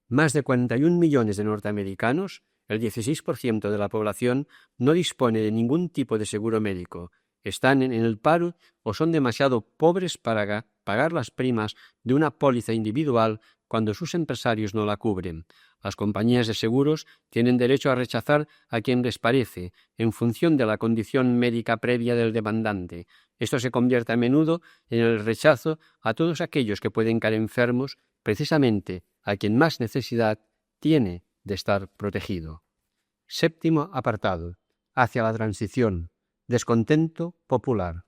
Speaker 1: Más de 41 millones de norteamericanos, el 16% de la población, no dispone de ningún tipo de seguro médico. Están en el paro o son demasiado pobres para pagar las primas de una póliza individual cuando sus empresarios no la cubren. Las compañías de seguros tienen derecho a rechazar a quien les parece, en función de la condición médica previa del demandante. Esto se convierte a menudo en el rechazo a todos aquellos que pueden caer enfermos, precisamente a quien más necesidad tiene de estar protegido. Séptimo apartado. Hacia la transición. Descontento popular.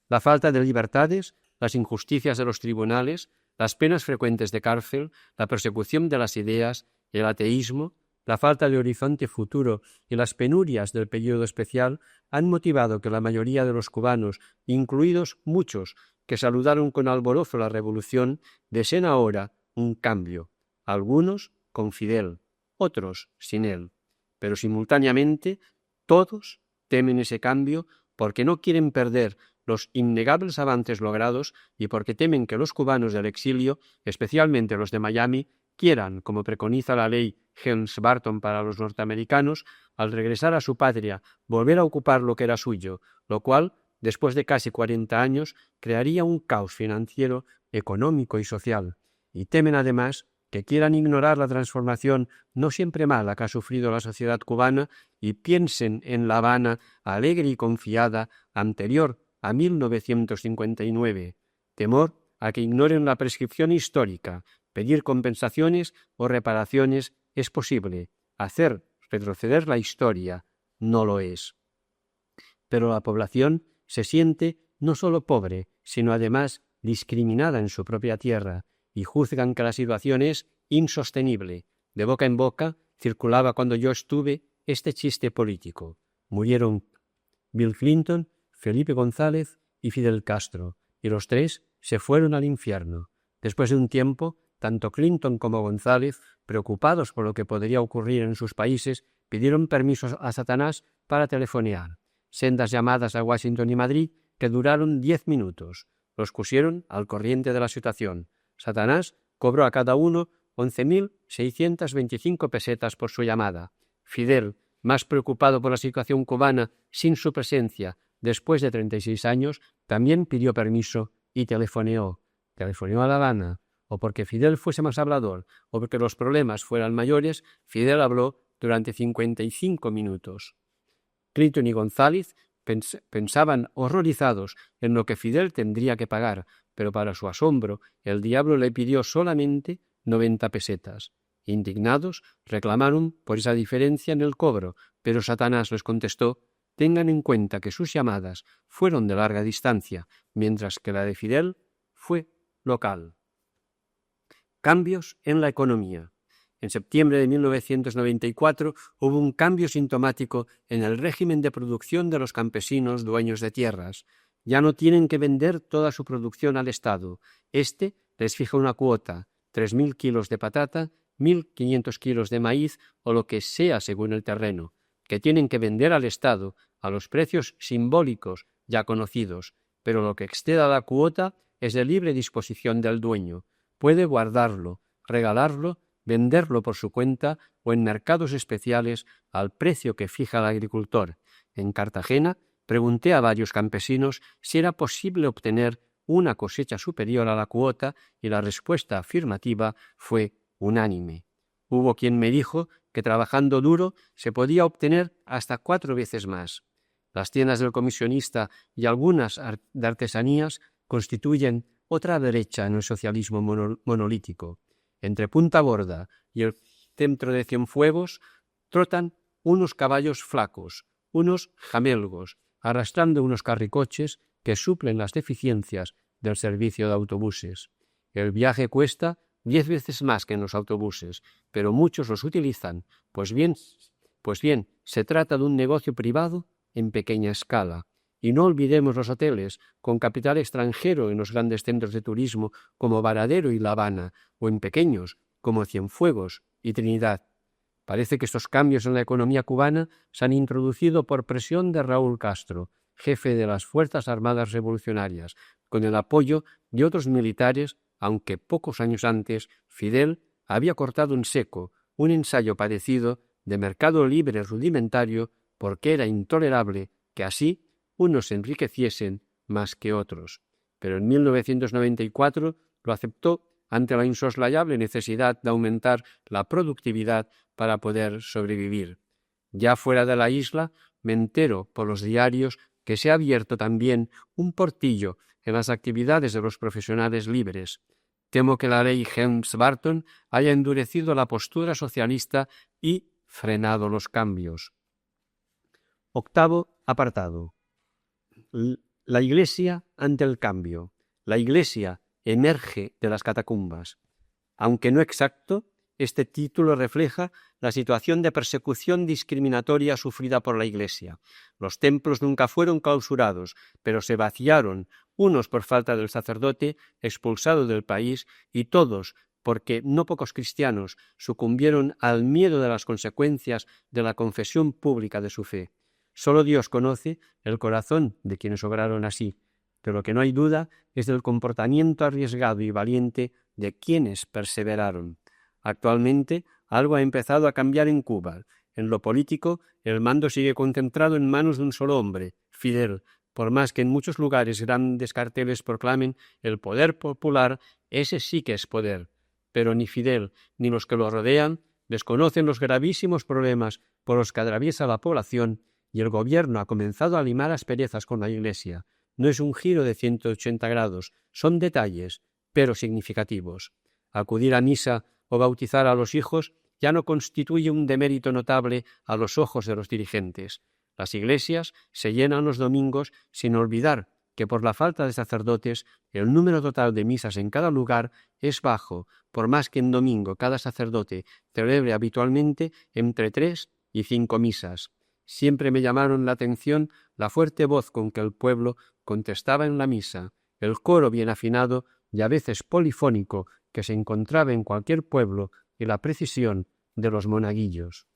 Speaker 1: La falta de libertades, las injusticias de los tribunales, las penas frecuentes de cárcel, la persecución de las ideas, el ateísmo, la falta de horizonte futuro y las penurias del período especial han motivado que la mayoría de los cubanos, incluidos muchos que saludaron con alborozo la revolución, deseen ahora un cambio. Algunos con Fidel, otros sin él. Pero simultáneamente todos temen ese cambio porque no quieren perder los innegables avances logrados y porque temen que los cubanos del exilio, especialmente los de Miami, quieran, como preconiza la ley Helms-Burton para los norteamericanos, al regresar a su patria, volver a ocupar lo que era suyo, lo cual, después de casi 40 años, crearía un caos financiero, económico y social. Y temen además que quieran ignorar la transformación no siempre mala que ha sufrido la sociedad cubana y piensen en La Habana alegre y confiada anterior a 1959. Temor a que ignoren la prescripción histórica. Pedir compensaciones o reparaciones es posible. Hacer retroceder la historia no lo es. Pero la población se siente no solo pobre, sino además discriminada en su propia tierra, y juzgan que la situación es insostenible. De boca en boca circulaba cuando yo estuve este chiste político. Murieron Bill Clinton, Felipe González y Fidel Castro, y los 3 se fueron al infierno. Después de un tiempo, tanto Clinton como González, preocupados por lo que podría ocurrir en sus países, pidieron permiso a Satanás para telefonear. Sendas llamadas a Washington y Madrid que duraron 10 minutos. Los pusieron al corriente de la situación. Satanás cobró a cada uno 11.625 pesetas por su llamada. Fidel, más preocupado por la situación cubana sin su presencia después de 36 años, también pidió permiso y telefoneó. Telefoneó a La Habana. O porque Fidel fuese más hablador, o porque los problemas fueran mayores, Fidel habló durante 55 minutos. Clinton y González pensaban horrorizados en lo que Fidel tendría que pagar, pero para su asombro el diablo le pidió solamente 90 pesetas. Indignados, reclamaron por esa diferencia en el cobro, pero Satanás les contestó: tengan en cuenta que sus llamadas fueron de larga distancia, mientras que la de Fidel fue local. Cambios en la economía. En septiembre de 1994 hubo un cambio sintomático en el régimen de producción de los campesinos dueños de tierras. Ya no tienen que vender toda su producción al Estado. Este les fija una cuota: 3.000 kilos de patata, 1.500 kilos de maíz o lo que sea según el terreno, que tienen que vender al Estado a los precios simbólicos ya conocidos, pero lo que exceda la cuota es de libre disposición del dueño. Puede guardarlo, regalarlo, venderlo por su cuenta o en mercados especiales al precio que fija el agricultor. En Cartagena pregunté a varios campesinos si era posible obtener una cosecha superior a la cuota y la respuesta afirmativa fue unánime. Hubo quien me dijo que trabajando duro se podía obtener hasta 4 veces más. Las tiendas del comisionista y algunas de artesanías constituyen otra brecha en el socialismo monolítico. Entre Punta Gorda y el centro de Cienfuegos trotan unos caballos flacos, unos jamelgos, arrastrando unos carricoches que suplen las deficiencias del servicio de autobuses. El viaje cuesta 10 veces más que en los autobuses, pero muchos los utilizan, pues bien, se trata de un negocio privado en pequeña escala. Y no olvidemos los hoteles con capital extranjero en los grandes centros de turismo como Varadero y La Habana, o en pequeños como Cienfuegos y Trinidad. Parece que estos cambios en la economía cubana se han introducido por presión de Raúl Castro, jefe de las Fuerzas Armadas Revolucionarias, con el apoyo de otros militares, aunque pocos años antes Fidel había cortado en seco un ensayo parecido de mercado libre rudimentario porque era intolerable que así unos se enriqueciesen más que otros. Pero en 1994 lo aceptó ante la insoslayable necesidad de aumentar la productividad para poder sobrevivir. Ya fuera de la isla, me entero por los diarios que se ha abierto también un portillo en las actividades de los profesionales libres. Temo que la ley Helms-Burton haya endurecido la postura socialista y frenado los cambios. Octavo apartado. La Iglesia ante el cambio. La Iglesia emerge de las catacumbas. Aunque no exacto, este título refleja la situación de persecución discriminatoria sufrida por la Iglesia. Los templos nunca fueron clausurados, pero se vaciaron, unos por falta del sacerdote expulsado del país y todos porque no pocos cristianos sucumbieron al miedo de las consecuencias de la confesión pública de su fe. Solo Dios conoce el corazón de quienes obraron así, pero lo que no hay duda es del comportamiento arriesgado y valiente de quienes perseveraron. Actualmente algo ha empezado a cambiar en Cuba. En lo político, el mando sigue concentrado en manos de un solo hombre, Fidel. Por más que en muchos lugares grandes carteles proclamen el poder popular, ese sí que es poder. Pero ni Fidel ni los que lo rodean desconocen los gravísimos problemas por los que atraviesa la población y el gobierno ha comenzado a limar asperezas con la Iglesia. No es un giro de 180 grados, son detalles, pero significativos. Acudir a misa o bautizar a los hijos ya no constituye un demérito notable a los ojos de los dirigentes. Las iglesias se llenan los domingos sin olvidar que por la falta de sacerdotes el número total de misas en cada lugar es bajo, por más que en domingo cada sacerdote celebre habitualmente entre 3 y 5 misas. Siempre me llamaron la atención la fuerte voz con que el pueblo contestaba en la misa, el coro bien afinado y a veces polifónico que se encontraba en cualquier pueblo y la precisión de los monaguillos.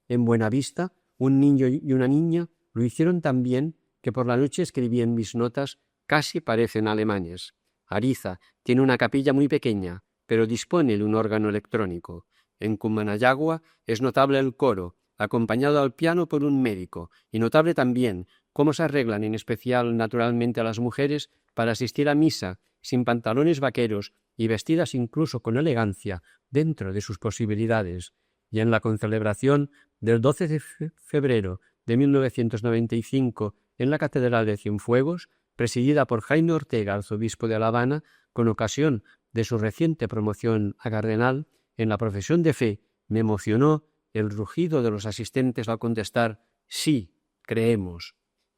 Speaker 1: En Buenavista, un niño y una niña lo hicieron tan bien que por la noche escribí en mis notas: casi parecen alemanes. Ariza tiene una capilla muy pequeña, pero dispone de un órgano electrónico. En Cumanayagua es notable el coro, acompañado al piano por un médico, y notable también cómo se arreglan, en especial naturalmente a las mujeres, para asistir a misa, sin pantalones vaqueros y vestidas incluso con elegancia dentro de sus posibilidades. Y en la concelebración del 12 de febrero de 1995 en la Catedral de Cienfuegos, presidida por Jaime Ortega, arzobispo de La Habana, con ocasión de su reciente promoción a cardenal, en la profesión de fe me emocionó el rugido de los asistentes al contestar «Sí, creemos».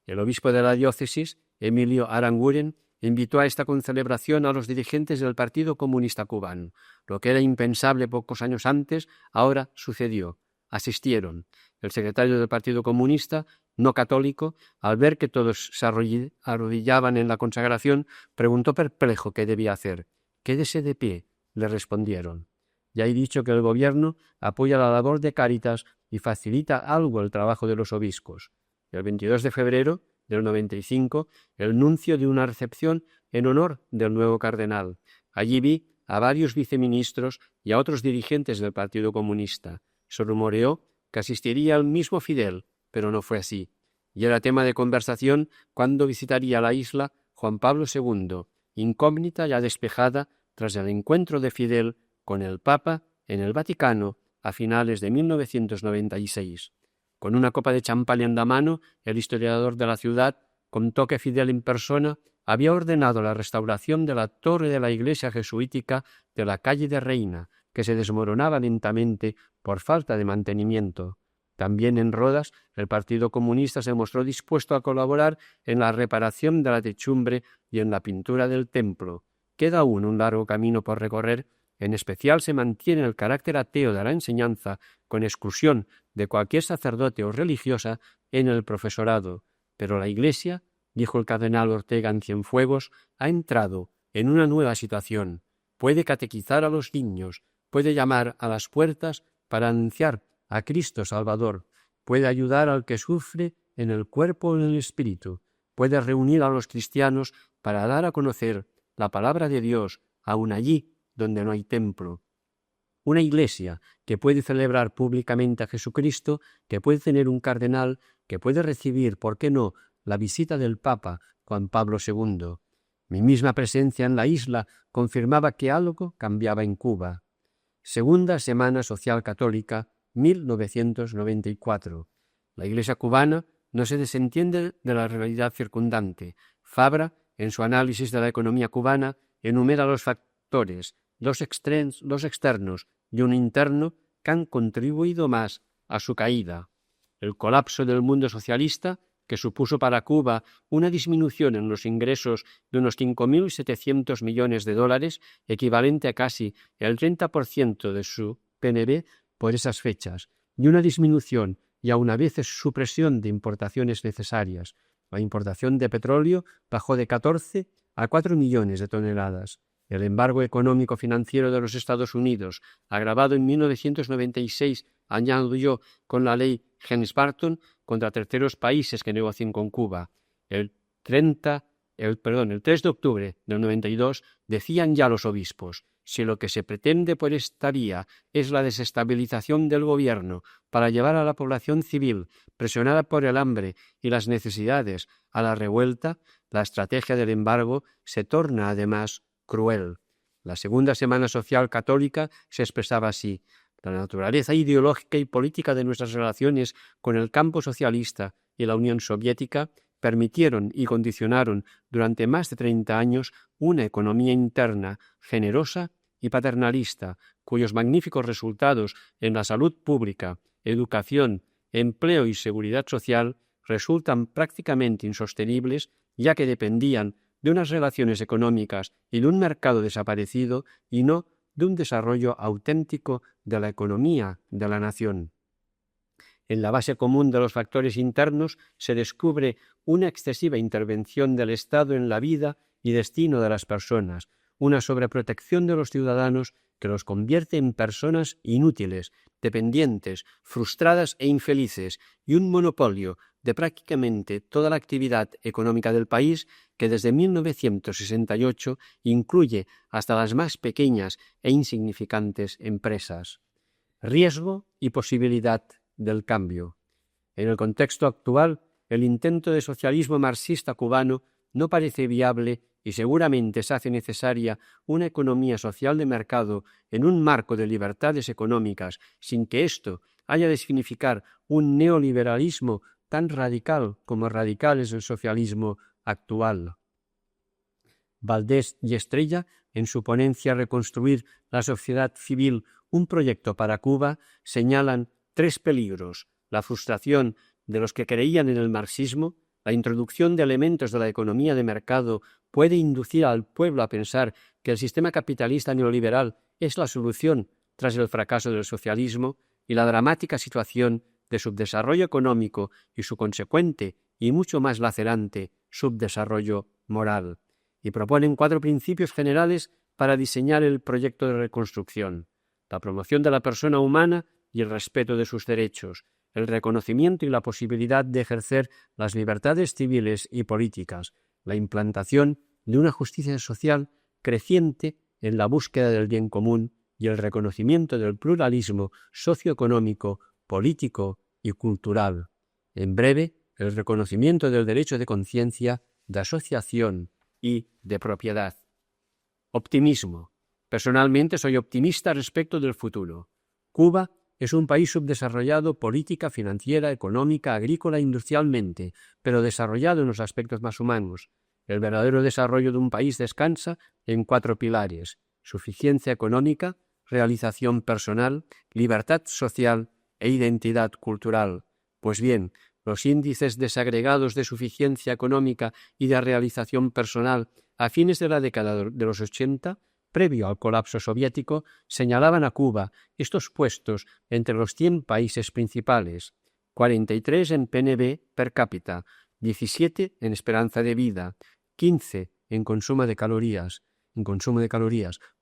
Speaker 1: El obispo de la diócesis, Emilio Aranguren, invitó a esta concelebración a los dirigentes del Partido Comunista Cubano. Lo que era impensable pocos años antes, ahora sucedió. Asistieron. El secretario del Partido Comunista, no católico, al ver que todos se arrodillaban en la consagración, preguntó perplejo qué debía hacer. «Quédese de pie», le respondieron. Ya he dicho que el gobierno apoya la labor de Cáritas y facilita algo el trabajo de los obispos. El 22 de febrero del 95, el nuncio dio una recepción en honor del nuevo cardenal. Allí vi a varios viceministros y a otros dirigentes del Partido Comunista. Se rumoreó que asistiría el mismo Fidel, pero no fue así. Y era tema de conversación cuando visitaría la isla Juan Pablo II, incógnita ya despejada tras el encuentro de Fidel con el Papa en el Vaticano a finales de 1996. Con una copa de champán en la mano, el historiador de la ciudad contó que Fidel en persona había ordenado la restauración de la torre de la iglesia jesuítica de la calle de Reina, que se desmoronaba lentamente por falta de mantenimiento. También en Rodas, el Partido Comunista se mostró dispuesto a colaborar en la reparación de la techumbre y en la pintura del templo. Queda aún un largo camino por recorrer. En especial se mantiene el carácter ateo de la enseñanza, con exclusión de cualquier sacerdote o religiosa en el profesorado. Pero la Iglesia, dijo el cardenal Ortega en Cienfuegos, ha entrado en una nueva situación. Puede catequizar a los niños, puede llamar a las puertas para anunciar a Cristo Salvador, puede ayudar al que sufre en el cuerpo o en el espíritu, puede reunir a los cristianos para dar a conocer la palabra de Dios aun allí donde no hay templo. Una iglesia que puede celebrar públicamente a Jesucristo, que puede tener un cardenal, que puede recibir, ¿por qué no?, la visita del Papa Juan Pablo II. Mi misma presencia en la isla confirmaba que algo cambiaba en Cuba. Segunda Semana Social Católica, 1994. La Iglesia cubana no se desentiende de la realidad circundante. Fabra, en su análisis de la economía cubana, enumera los factores, dos externos y un interno, que han contribuido más a su caída. El colapso del mundo socialista, que supuso para Cuba una disminución en los ingresos de unos 5.700 millones de dólares, equivalente a casi el 30% de su PNB por esas fechas, y una disminución y aun a veces supresión de importaciones necesarias. La importación de petróleo bajó de 14 a 4 millones de toneladas. El embargo económico-financiero de los Estados Unidos, agravado en 1996, añadió con la ley Helms-Burton contra terceros países que negocien con Cuba. El 3 de octubre del 92 decían ya los obispos: si lo que se pretende por esta vía es la desestabilización del gobierno para llevar a la población civil, presionada por el hambre y las necesidades, a la revuelta, la estrategia del embargo se torna además cruel. La Segunda Semana Social Católica se expresaba así: la naturaleza ideológica y política de nuestras relaciones con el campo socialista y la Unión Soviética permitieron y condicionaron durante más de 30 años una economía interna generosa y paternalista, cuyos magníficos resultados en la salud pública, educación, empleo y seguridad social resultan prácticamente insostenibles, ya que dependían de unas relaciones económicas y de un mercado desaparecido y no de un desarrollo auténtico de la economía de la nación. En la base común de los factores internos se descubre una excesiva intervención del Estado en la vida y destino de las personas, una sobreprotección de los ciudadanos que los convierte en personas inútiles, dependientes, frustradas e infelices, y un monopolio de prácticamente toda la actividad económica del país que desde 1968 incluye hasta las más pequeñas e insignificantes empresas. Riesgo y posibilidad del cambio. En el contexto actual, el intento de socialismo marxista cubano no parece viable y seguramente se hace necesaria una economía social de mercado en un marco de libertades económicas, sin que esto haya de significar un neoliberalismo tan radical como radical es el socialismo actual. Valdés y Estrella, en su ponencia Reconstruir la sociedad civil, un proyecto para Cuba, señalan 3 peligros: la frustración de los que creían en el marxismo, la introducción de elementos de la economía de mercado puede inducir al pueblo a pensar que el sistema capitalista neoliberal es la solución tras el fracaso del socialismo, y la dramática situación de subdesarrollo económico y su consecuente y mucho más lacerante subdesarrollo moral. Y proponen 4 principios generales para diseñar el proyecto de reconstrucción: la promoción de la persona humana y el respeto de sus derechos, el reconocimiento y la posibilidad de ejercer las libertades civiles y políticas, la implantación de una justicia social creciente en la búsqueda del bien común y el reconocimiento del pluralismo socioeconómico, político y cultural. En breve, el reconocimiento del derecho de conciencia, de asociación y de propiedad. Optimismo. Personalmente soy optimista respecto del futuro. Cuba es un país subdesarrollado política, financiera, económica, agrícola e industrialmente, pero desarrollado en los aspectos más humanos. El verdadero desarrollo de un país descansa en 4 pilares: suficiencia económica, realización personal, libertad social e identidad cultural. Pues bien, los índices desagregados de suficiencia económica y de realización personal a fines de la década de los 80, previo al colapso soviético, señalaban a Cuba estos puestos entre los 100 países principales: 43 en PNB per cápita, 17 en esperanza de vida, 15 en consumo de calorías,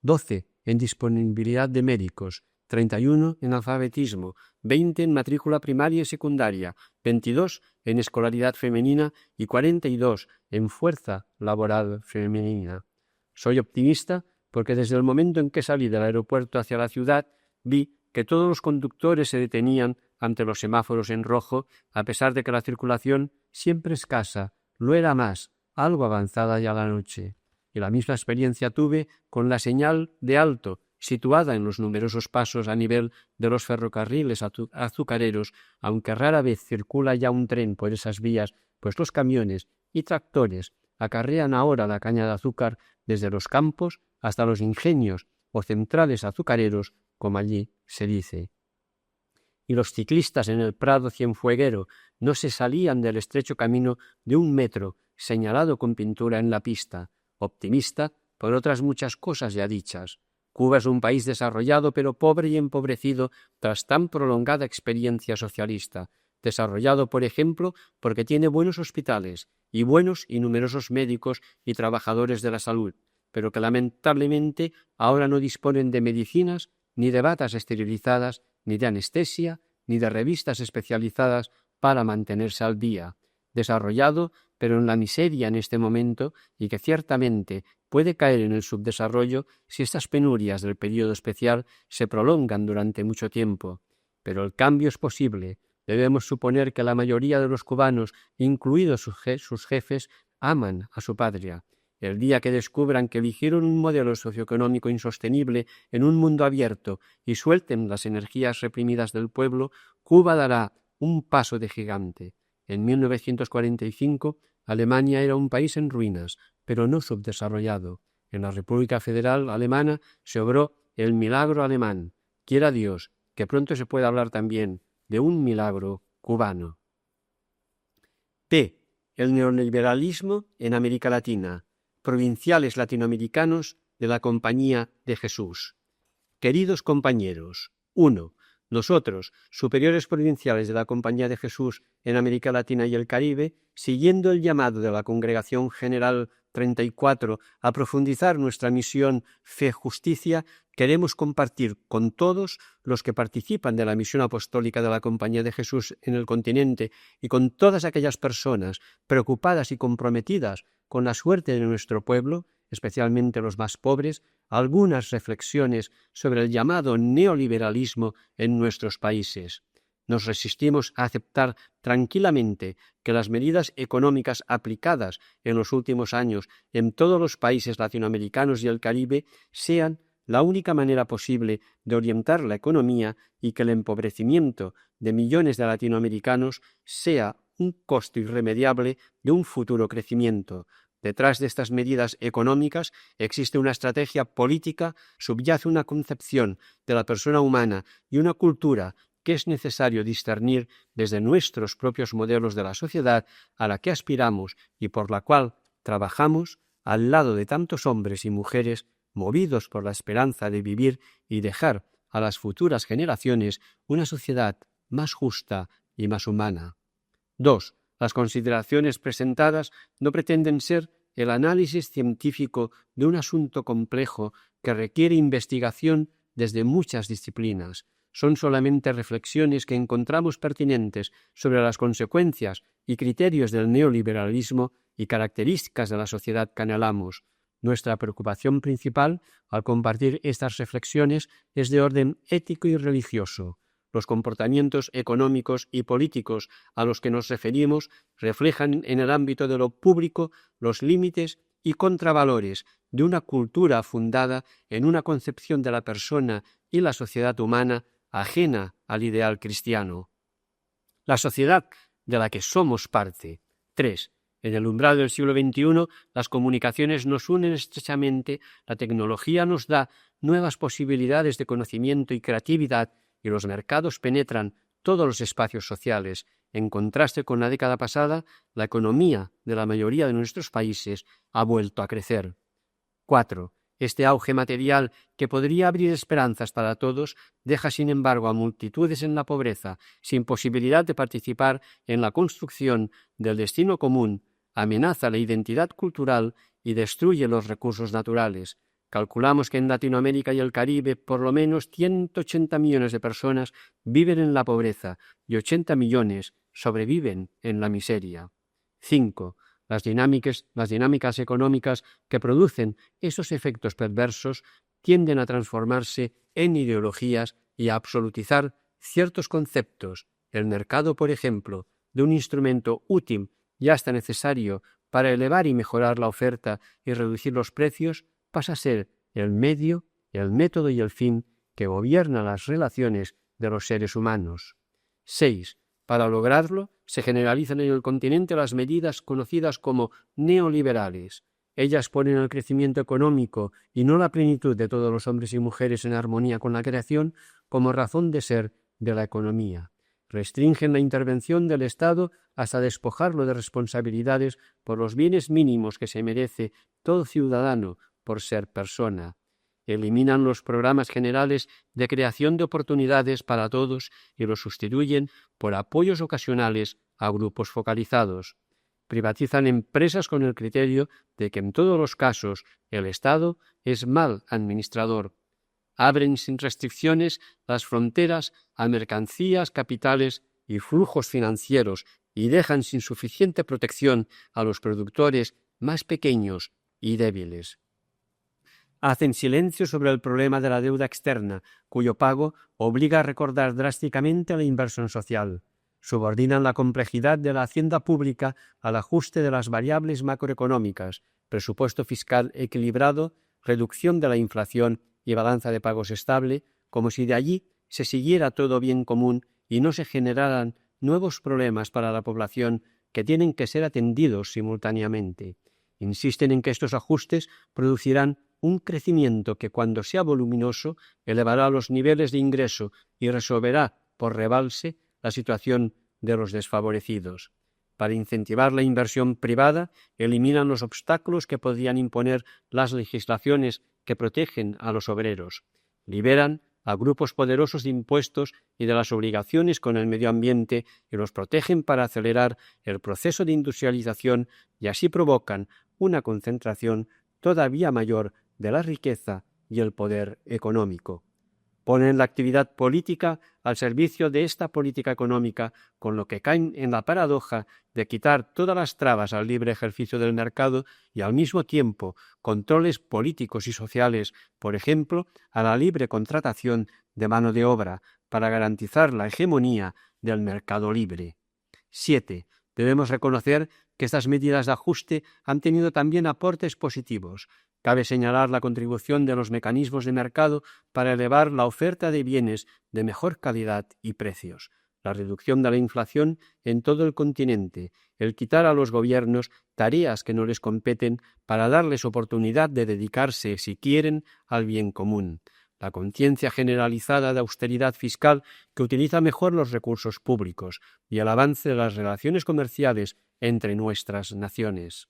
Speaker 1: 12 en disponibilidad de médicos, 31 en alfabetismo, 20 en matrícula primaria y secundaria, 22 en escolaridad femenina y 42 en fuerza laboral femenina. Soy optimista porque desde el momento en que salí del aeropuerto hacia la ciudad vi que todos los conductores se detenían ante los semáforos en rojo, a pesar de que la circulación, siempre escasa, lo era más, algo avanzada ya la noche. Y la misma experiencia tuve con la señal de alto, situada en los numerosos pasos a nivel de los ferrocarriles azucareros, aunque rara vez circula ya un tren por esas vías, pues los camiones y tractores acarrean ahora la caña de azúcar desde los campos hasta los ingenios o centrales azucareros, como allí se dice. Y los ciclistas en el Prado Cienfueguero no se salían del estrecho camino de 1 metro, señalado con pintura en la pista. Optimista por otras muchas cosas ya dichas. Cuba es un país desarrollado pero pobre y empobrecido tras tan prolongada experiencia socialista. Desarrollado, por ejemplo, porque tiene buenos hospitales y buenos y numerosos médicos y trabajadores de la salud, pero que lamentablemente ahora no disponen de medicinas, ni de batas esterilizadas, ni de anestesia, ni de revistas especializadas para mantenerse al día. Desarrollado, pero en la miseria en este momento, y que ciertamente puede caer en el subdesarrollo si estas penurias del período especial se prolongan durante mucho tiempo. Pero el cambio es posible. Debemos suponer que la mayoría de los cubanos, incluidos sus jefes, aman a su patria. El día que descubran que eligieron un modelo socioeconómico insostenible en un mundo abierto y suelten las energías reprimidas del pueblo, Cuba dará un paso de gigante. En 1945, Alemania era un país en ruinas, pero no subdesarrollado. En la República Federal Alemana se obró el milagro alemán. Quiera Dios que pronto se pueda hablar también de un milagro cubano. P. El neoliberalismo en América Latina. Provinciales latinoamericanos de la Compañía de Jesús. Queridos compañeros, 1. Nosotros, superiores provinciales de la Compañía de Jesús en América Latina y el Caribe, siguiendo el llamado de la Congregación General 34 a profundizar nuestra misión Fe-Justicia, queremos compartir con todos los que participan de la misión apostólica de la Compañía de Jesús en el continente y con todas aquellas personas preocupadas y comprometidas con la suerte de nuestro pueblo, especialmente los más pobres, algunas reflexiones sobre el llamado neoliberalismo en nuestros países. Nos resistimos a aceptar tranquilamente que las medidas económicas aplicadas en los últimos años en todos los países latinoamericanos y el Caribe sean la única manera posible de orientar la economía y que el empobrecimiento de millones de latinoamericanos sea un costo irremediable de un futuro crecimiento. Detrás de estas medidas económicas existe una estrategia política, subyace una concepción de la persona humana y una cultura que es necesario discernir desde nuestros propios modelos de la sociedad a la que aspiramos y por la cual trabajamos al lado de tantos hombres y mujeres movidos por la esperanza de vivir y dejar a las futuras generaciones una sociedad más justa y más humana. 2. Las consideraciones presentadas no pretenden ser el análisis científico de un asunto complejo que requiere investigación desde muchas disciplinas. Son solamente reflexiones que encontramos pertinentes sobre las consecuencias y criterios del neoliberalismo y características de la sociedad que anhelamos. Nuestra preocupación principal al compartir estas reflexiones es de orden ético y religioso. Los comportamientos económicos y políticos a los que nos referimos reflejan en el ámbito de lo público los límites y contravalores de una cultura fundada en una concepción de la persona y la sociedad humana ajena al ideal cristiano. La sociedad de la que somos parte. 3. En el umbral del siglo XXI, las comunicaciones nos unen estrechamente, la tecnología nos da nuevas posibilidades de conocimiento y creatividad, y los mercados penetran todos los espacios sociales. En contraste con la década pasada, la economía de la mayoría de nuestros países ha vuelto a crecer. 4. Este auge material, que podría abrir esperanzas para todos, deja sin embargo a multitudes en la pobreza, sin posibilidad de participar en la construcción del destino común, amenaza la identidad cultural y destruye los recursos naturales. Calculamos que en Latinoamérica y el Caribe por lo menos 180 millones de personas viven en la pobreza y 80 millones sobreviven en la miseria. 5. Las dinámicas económicas que producen esos efectos perversos tienden a transformarse en ideologías y a absolutizar ciertos conceptos. El mercado, por ejemplo, de un instrumento útil y hasta necesario para elevar y mejorar la oferta y reducir los precios, pasa a ser el medio, el método y el fin que gobierna las relaciones de los seres humanos. 6. Para lograrlo, se generalizan en el continente las medidas conocidas como neoliberales. Ellas ponen el crecimiento económico y no la plenitud de todos los hombres y mujeres en armonía con la creación como razón de ser de la economía. Restringen la intervención del Estado hasta despojarlo de responsabilidades por los bienes mínimos que se merece todo ciudadano por ser persona. Eliminan los programas generales de creación de oportunidades para todos y los sustituyen por apoyos ocasionales a grupos focalizados. Privatizan empresas con el criterio de que en todos los casos el Estado es mal administrador. Abren sin restricciones las fronteras a mercancías, capitales y flujos financieros y dejan sin suficiente protección a los productores más pequeños y débiles. Hacen silencio sobre el problema de la deuda externa, cuyo pago obliga a recortar drásticamente la inversión social. Subordinan la complejidad de la hacienda pública al ajuste de las variables macroeconómicas, presupuesto fiscal equilibrado, reducción de la inflación y balanza de pagos estable, como si de allí se siguiera todo bien común y no se generaran nuevos problemas para la población que tienen que ser atendidos simultáneamente. Insisten en que estos ajustes producirán un crecimiento que, cuando sea voluminoso, elevará los niveles de ingreso y resolverá por rebalse la situación de los desfavorecidos. Para incentivar la inversión privada, eliminan los obstáculos que podrían imponer las legislaciones que protegen a los obreros. Liberan a grupos poderosos de impuestos y de las obligaciones con el medio ambiente y los protegen para acelerar el proceso de industrialización y así provocan una concentración todavía mayor de la riqueza y el poder económico. Ponen la actividad política al servicio de esta política económica, con lo que caen en la paradoja de quitar todas las trabas al libre ejercicio del mercado y al mismo tiempo controles políticos y sociales, por ejemplo, a la libre contratación de mano de obra, para garantizar la hegemonía del mercado libre. 7. Debemos reconocer que estas medidas de ajuste han tenido también aportes positivos. Cabe señalar la contribución de los mecanismos de mercado para elevar la oferta de bienes de mejor calidad y precios. la reducción de la inflación en todo el continente, el quitar a los gobiernos tareas que no les competen para darles oportunidad de dedicarse, si quieren, al bien común, la conciencia generalizada de austeridad fiscal que utiliza mejor los recursos públicos y el avance de las relaciones comerciales entre nuestras naciones.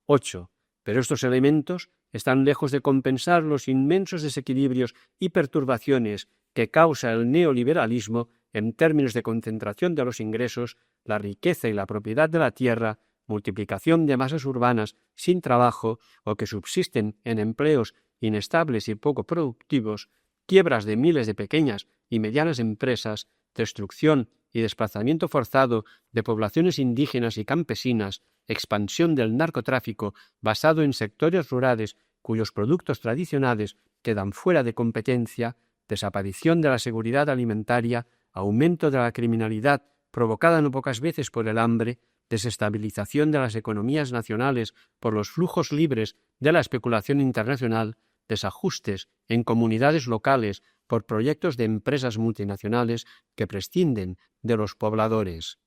Speaker 1: 8. Pero estos elementos están lejos de compensar los inmensos desequilibrios y perturbaciones que causa el neoliberalismo en términos de concentración de los ingresos, la riqueza y la propiedad de la tierra, multiplicación de masas urbanas sin trabajo o que subsisten en empleos inestables y poco productivos, quiebras de miles de pequeñas y medianas empresas, destrucción y desplazamiento forzado de poblaciones indígenas y campesinas, expansión del narcotráfico basado en sectores rurales cuyos productos tradicionales quedan fuera de competencia, desaparición de la seguridad alimentaria, aumento de la criminalidad provocada no pocas veces por el hambre, desestabilización de las economías nacionales por los flujos libres de la especulación internacional, desajustes en comunidades locales por proyectos de empresas multinacionales que prescinden de los pobladores.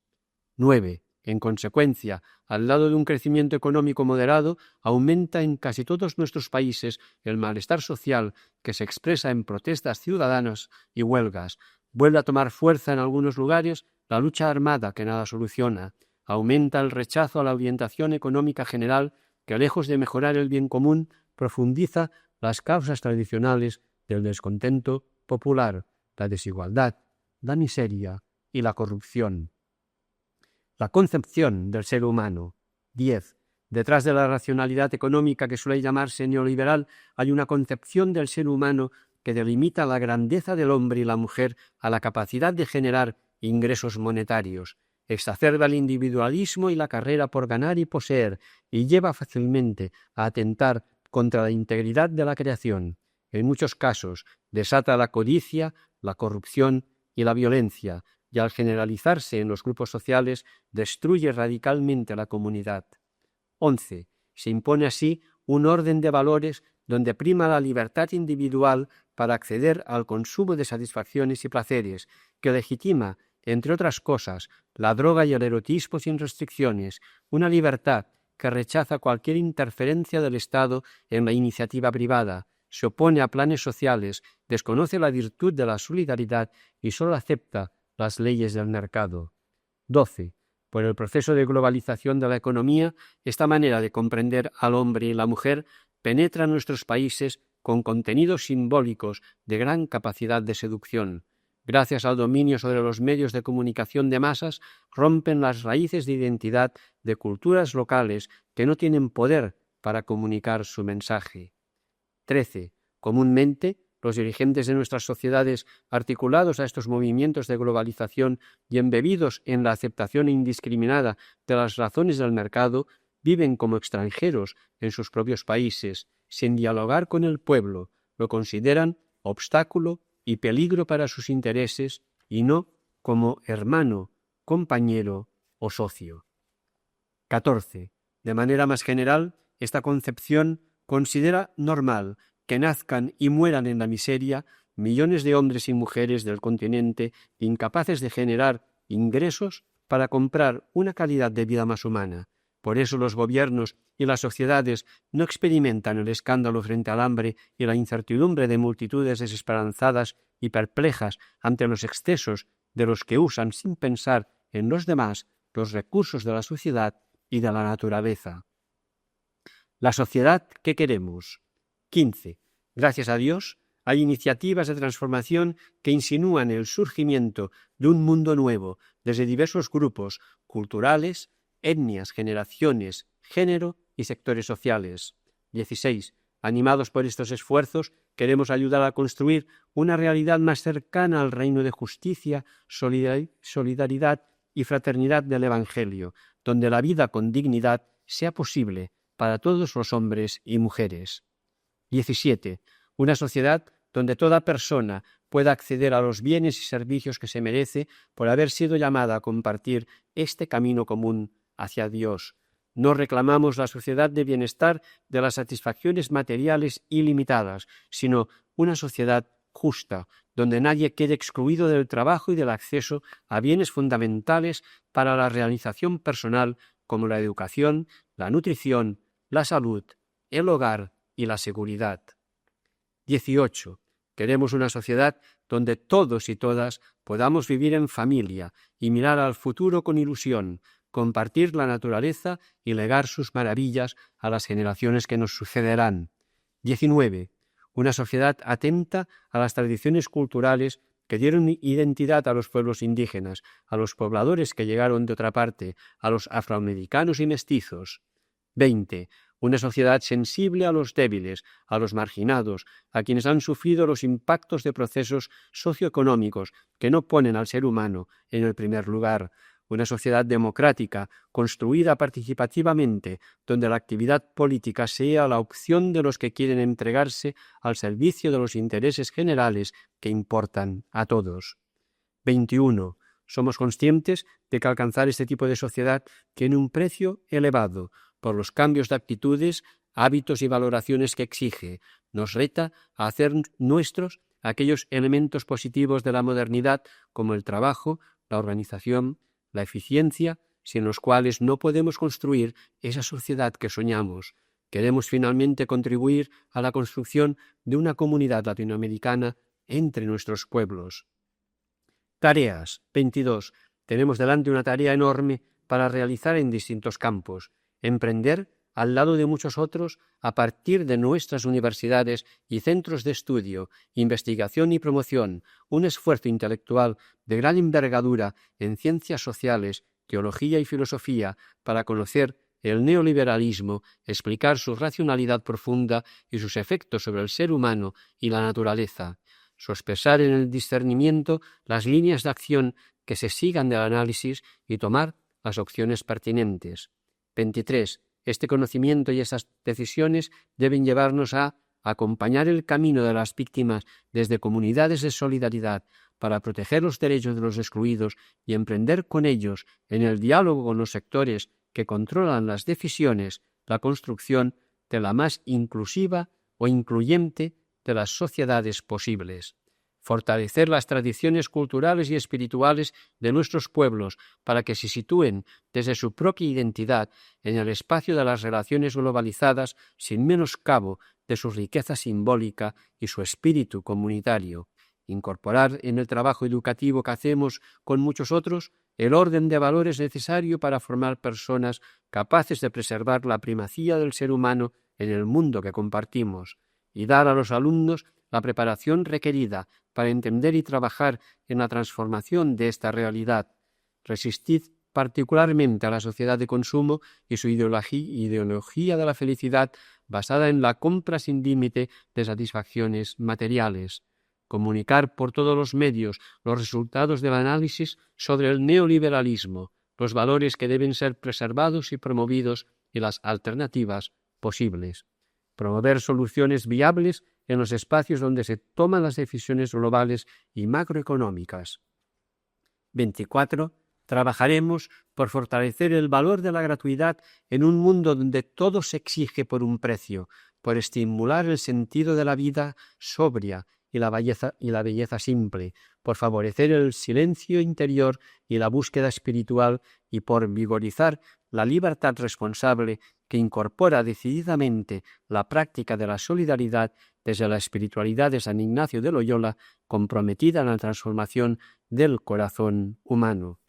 Speaker 1: 9. En consecuencia, al lado de un crecimiento económico moderado, aumenta en casi todos nuestros países el malestar social que se expresa en protestas ciudadanas y huelgas. Vuelve a tomar fuerza en algunos lugares la lucha armada que nada soluciona. Aumenta el rechazo a la orientación económica general que, lejos de mejorar el bien común, profundiza las causas tradicionales del descontento popular, la desigualdad, la miseria y la corrupción. La concepción del ser humano. 10. Detrás de la racionalidad económica que suele llamarse neoliberal hay una concepción del ser humano que delimita la grandeza del hombre y la mujer a la capacidad de generar ingresos monetarios, exacerba el individualismo y la carrera por ganar y poseer y lleva fácilmente a atentar contra la integridad de la creación. En muchos casos desata la codicia, la corrupción y la violencia, y al generalizarse en los grupos sociales destruye radicalmente la comunidad. 11. Se impone así un orden de valores donde prima la libertad individual para acceder al consumo de satisfacciones y placeres, que legitima, entre otras cosas, la droga y el erotismo sin restricciones, una libertad que rechaza cualquier interferencia del Estado en la iniciativa privada, se opone a planes sociales, desconoce la virtud de la solidaridad y solo acepta las leyes del mercado. 12. Por el proceso de globalización de la economía, esta manera de comprender al hombre y la mujer penetra en nuestros países con contenidos simbólicos de gran capacidad de seducción. Gracias al dominio sobre los medios de comunicación de masas, rompen las raíces de identidad de culturas locales que no tienen poder para comunicar su mensaje. 13. Comúnmente, los dirigentes de nuestras sociedades, articulados a estos movimientos de globalización y embebidos en la aceptación indiscriminada de las razones del mercado, viven como extranjeros en sus propios países, sin dialogar con el pueblo, lo consideran obstáculo y peligro para sus intereses y no como hermano, compañero o socio. 14. De manera más general, esta concepción considera normal que nazcan y mueran en la miseria millones de hombres y mujeres del continente incapaces de generar ingresos para comprar una calidad de vida más humana. Por eso los gobiernos y las sociedades no experimentan el escándalo frente al hambre y la incertidumbre de multitudes desesperanzadas y perplejas ante los excesos de los que usan sin pensar en los demás los recursos de la sociedad y de la naturaleza. La sociedad que queremos. 15. Gracias a Dios, hay iniciativas de transformación que insinúan el surgimiento de un mundo nuevo desde diversos grupos culturales, etnias, generaciones, género y sectores sociales. 16. Animados por estos esfuerzos, queremos ayudar a construir una realidad más cercana al reino de justicia, solidaridad y fraternidad del Evangelio, donde la vida con dignidad sea posible para todos los hombres y mujeres. 17. Una sociedad donde toda persona pueda acceder a los bienes y servicios que se merece por haber sido llamada a compartir este camino común hacia Dios. No reclamamos la sociedad de bienestar de las satisfacciones materiales ilimitadas, sino una sociedad justa, donde nadie quede excluido del trabajo y del acceso a bienes fundamentales para la realización personal, como la educación, la nutrición, la salud, el hogar y la seguridad. 18. Queremos una sociedad donde todos y todas podamos vivir en familia y mirar al futuro con ilusión, compartir la naturaleza y legar sus maravillas a las generaciones que nos sucederán. 19. Una sociedad atenta a las tradiciones culturales que dieron identidad a los pueblos indígenas, a los pobladores que llegaron de otra parte, a los afroamericanos y mestizos. 20. Una sociedad sensible a los débiles, a los marginados, a quienes han sufrido los impactos de procesos socioeconómicos que no ponen al ser humano en el primer lugar. Una sociedad democrática, construida participativamente, donde la actividad política sea la opción de los que quieren entregarse al servicio de los intereses generales que importan a todos. 21. Somos conscientes de que alcanzar este tipo de sociedad tiene un precio elevado por los cambios de actitudes, hábitos y valoraciones que exige. Nos reta a hacer nuestros aquellos elementos positivos de la modernidad como el trabajo, la organización, la eficiencia, sin los cuales no podemos construir esa sociedad que soñamos. Queremos finalmente contribuir a la construcción de una comunidad latinoamericana entre nuestros pueblos. Tareas. 22. Tenemos delante una tarea enorme para realizar en distintos campos. Emprender, al lado de muchos otros, a partir de nuestras universidades y centros de estudio, investigación y promoción, un esfuerzo intelectual de gran envergadura en ciencias sociales, teología y filosofía para conocer el neoliberalismo, explicar su racionalidad profunda y sus efectos sobre el ser humano y la naturaleza, sospesar en el discernimiento las líneas de acción que se sigan del análisis y tomar las opciones pertinentes. 23. Este conocimiento y esas decisiones deben llevarnos a acompañar el camino de las víctimas desde comunidades de solidaridad para proteger los derechos de los excluidos y emprender con ellos, en el diálogo con los sectores que controlan las decisiones, la construcción de la más inclusiva o incluyente de las sociedades posibles. Fortalecer las tradiciones culturales y espirituales de nuestros pueblos para que se sitúen desde su propia identidad en el espacio de las relaciones globalizadas sin menoscabo de su riqueza simbólica y su espíritu comunitario. Incorporar en el trabajo educativo que hacemos con muchos otros el orden de valores necesario para formar personas capaces de preservar la primacía del ser humano en el mundo que compartimos y dar a los alumnos la preparación requerida para entender y trabajar en la transformación de esta realidad. Resistid particularmente a la sociedad de consumo y su ideología de la felicidad basada en la compra sin límite de satisfacciones materiales. Comunicar por todos los medios los resultados del análisis sobre el neoliberalismo, los valores que deben ser preservados y promovidos y las alternativas posibles. Promover soluciones viables en los espacios donde se toman las decisiones globales y macroeconómicas. 24. Trabajaremos por fortalecer el valor de la gratuidad en un mundo donde todo se exige por un precio, por estimular el sentido de la vida sobria y la belleza simple, por favorecer el silencio interior y la búsqueda espiritual y por vigorizar la libertad responsable que incorpora decididamente la práctica de la solidaridad desde la espiritualidad de San Ignacio de Loyola, comprometida en la transformación del corazón humano.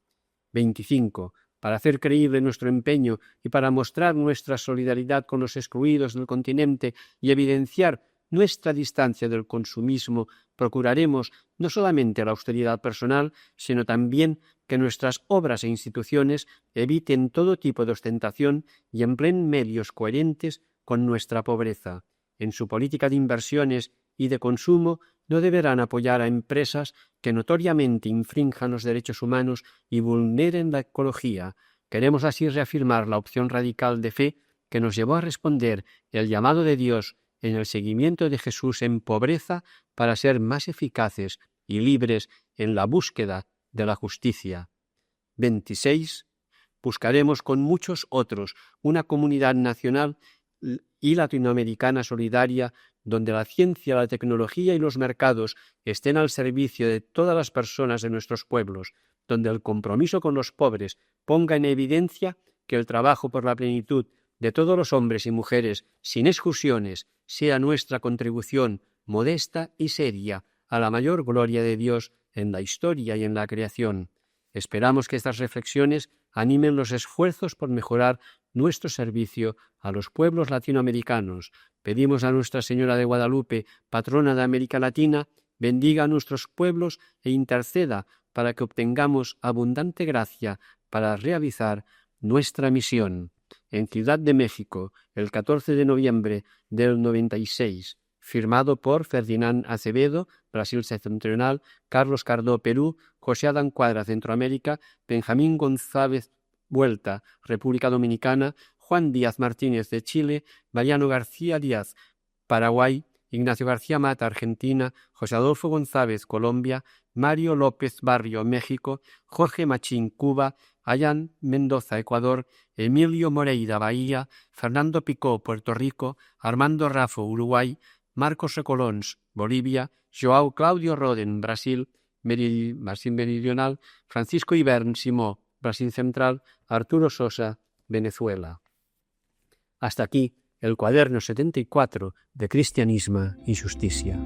Speaker 1: 25. Para hacer creíble nuestro empeño y para mostrar nuestra solidaridad con los excluidos del continente y evidenciar nuestra distancia del consumismo, procuraremos no solamente la austeridad personal, sino también que nuestras obras e instituciones eviten todo tipo de ostentación y empleen medios coherentes con nuestra pobreza. En su política de inversiones y de consumo no deberán apoyar a empresas que notoriamente infrinjan los derechos humanos y vulneren la ecología. Queremos así reafirmar la opción radical de fe que nos llevó a responder el llamado de Dios en el seguimiento de Jesús en pobreza para ser más eficaces y libres en la búsqueda de la justicia. 26. Buscaremos con muchos otros una comunidad nacional y latinoamericana solidaria donde la ciencia, la tecnología y los mercados estén al servicio de todas las personas de nuestros pueblos, donde el compromiso con los pobres ponga en evidencia que el trabajo por la plenitud de todos los hombres y mujeres, sin exclusiones, sea nuestra contribución modesta y seria a la mayor gloria de Dios en la historia y en la creación. Esperamos que estas reflexiones animen los esfuerzos por mejorar nuestro servicio a los pueblos latinoamericanos. Pedimos a Nuestra Señora de Guadalupe, patrona de América Latina, bendiga a nuestros pueblos e interceda para que obtengamos abundante gracia para realizar nuestra misión. En Ciudad de México, el 14 de noviembre del 96, firmado por Ferdinand Acevedo, Brasil Septentrional, Carlos Cardó, Perú, José Adán Cuadra, Centroamérica, Benjamín González Vuelta, República Dominicana, Juan Díaz Martínez de Chile, Mariano García Díaz, Paraguay, Ignacio García Mata, Argentina, José Adolfo González, Colombia, Mario López Barrio, México, Jorge Machín, Cuba, Ayán Mendoza, Ecuador, Emilio Moreira, Bahía, Fernando Picó, Puerto Rico, Armando Rafo, Uruguay, Marcos Recolons, Bolivia, Joao Claudio Roden, Brasil Meridional, Francisco Ibern Simó, Brasil Central, Arturo Sosa, Venezuela. Hasta aquí el cuaderno 74 de Cristianisme i Justícia.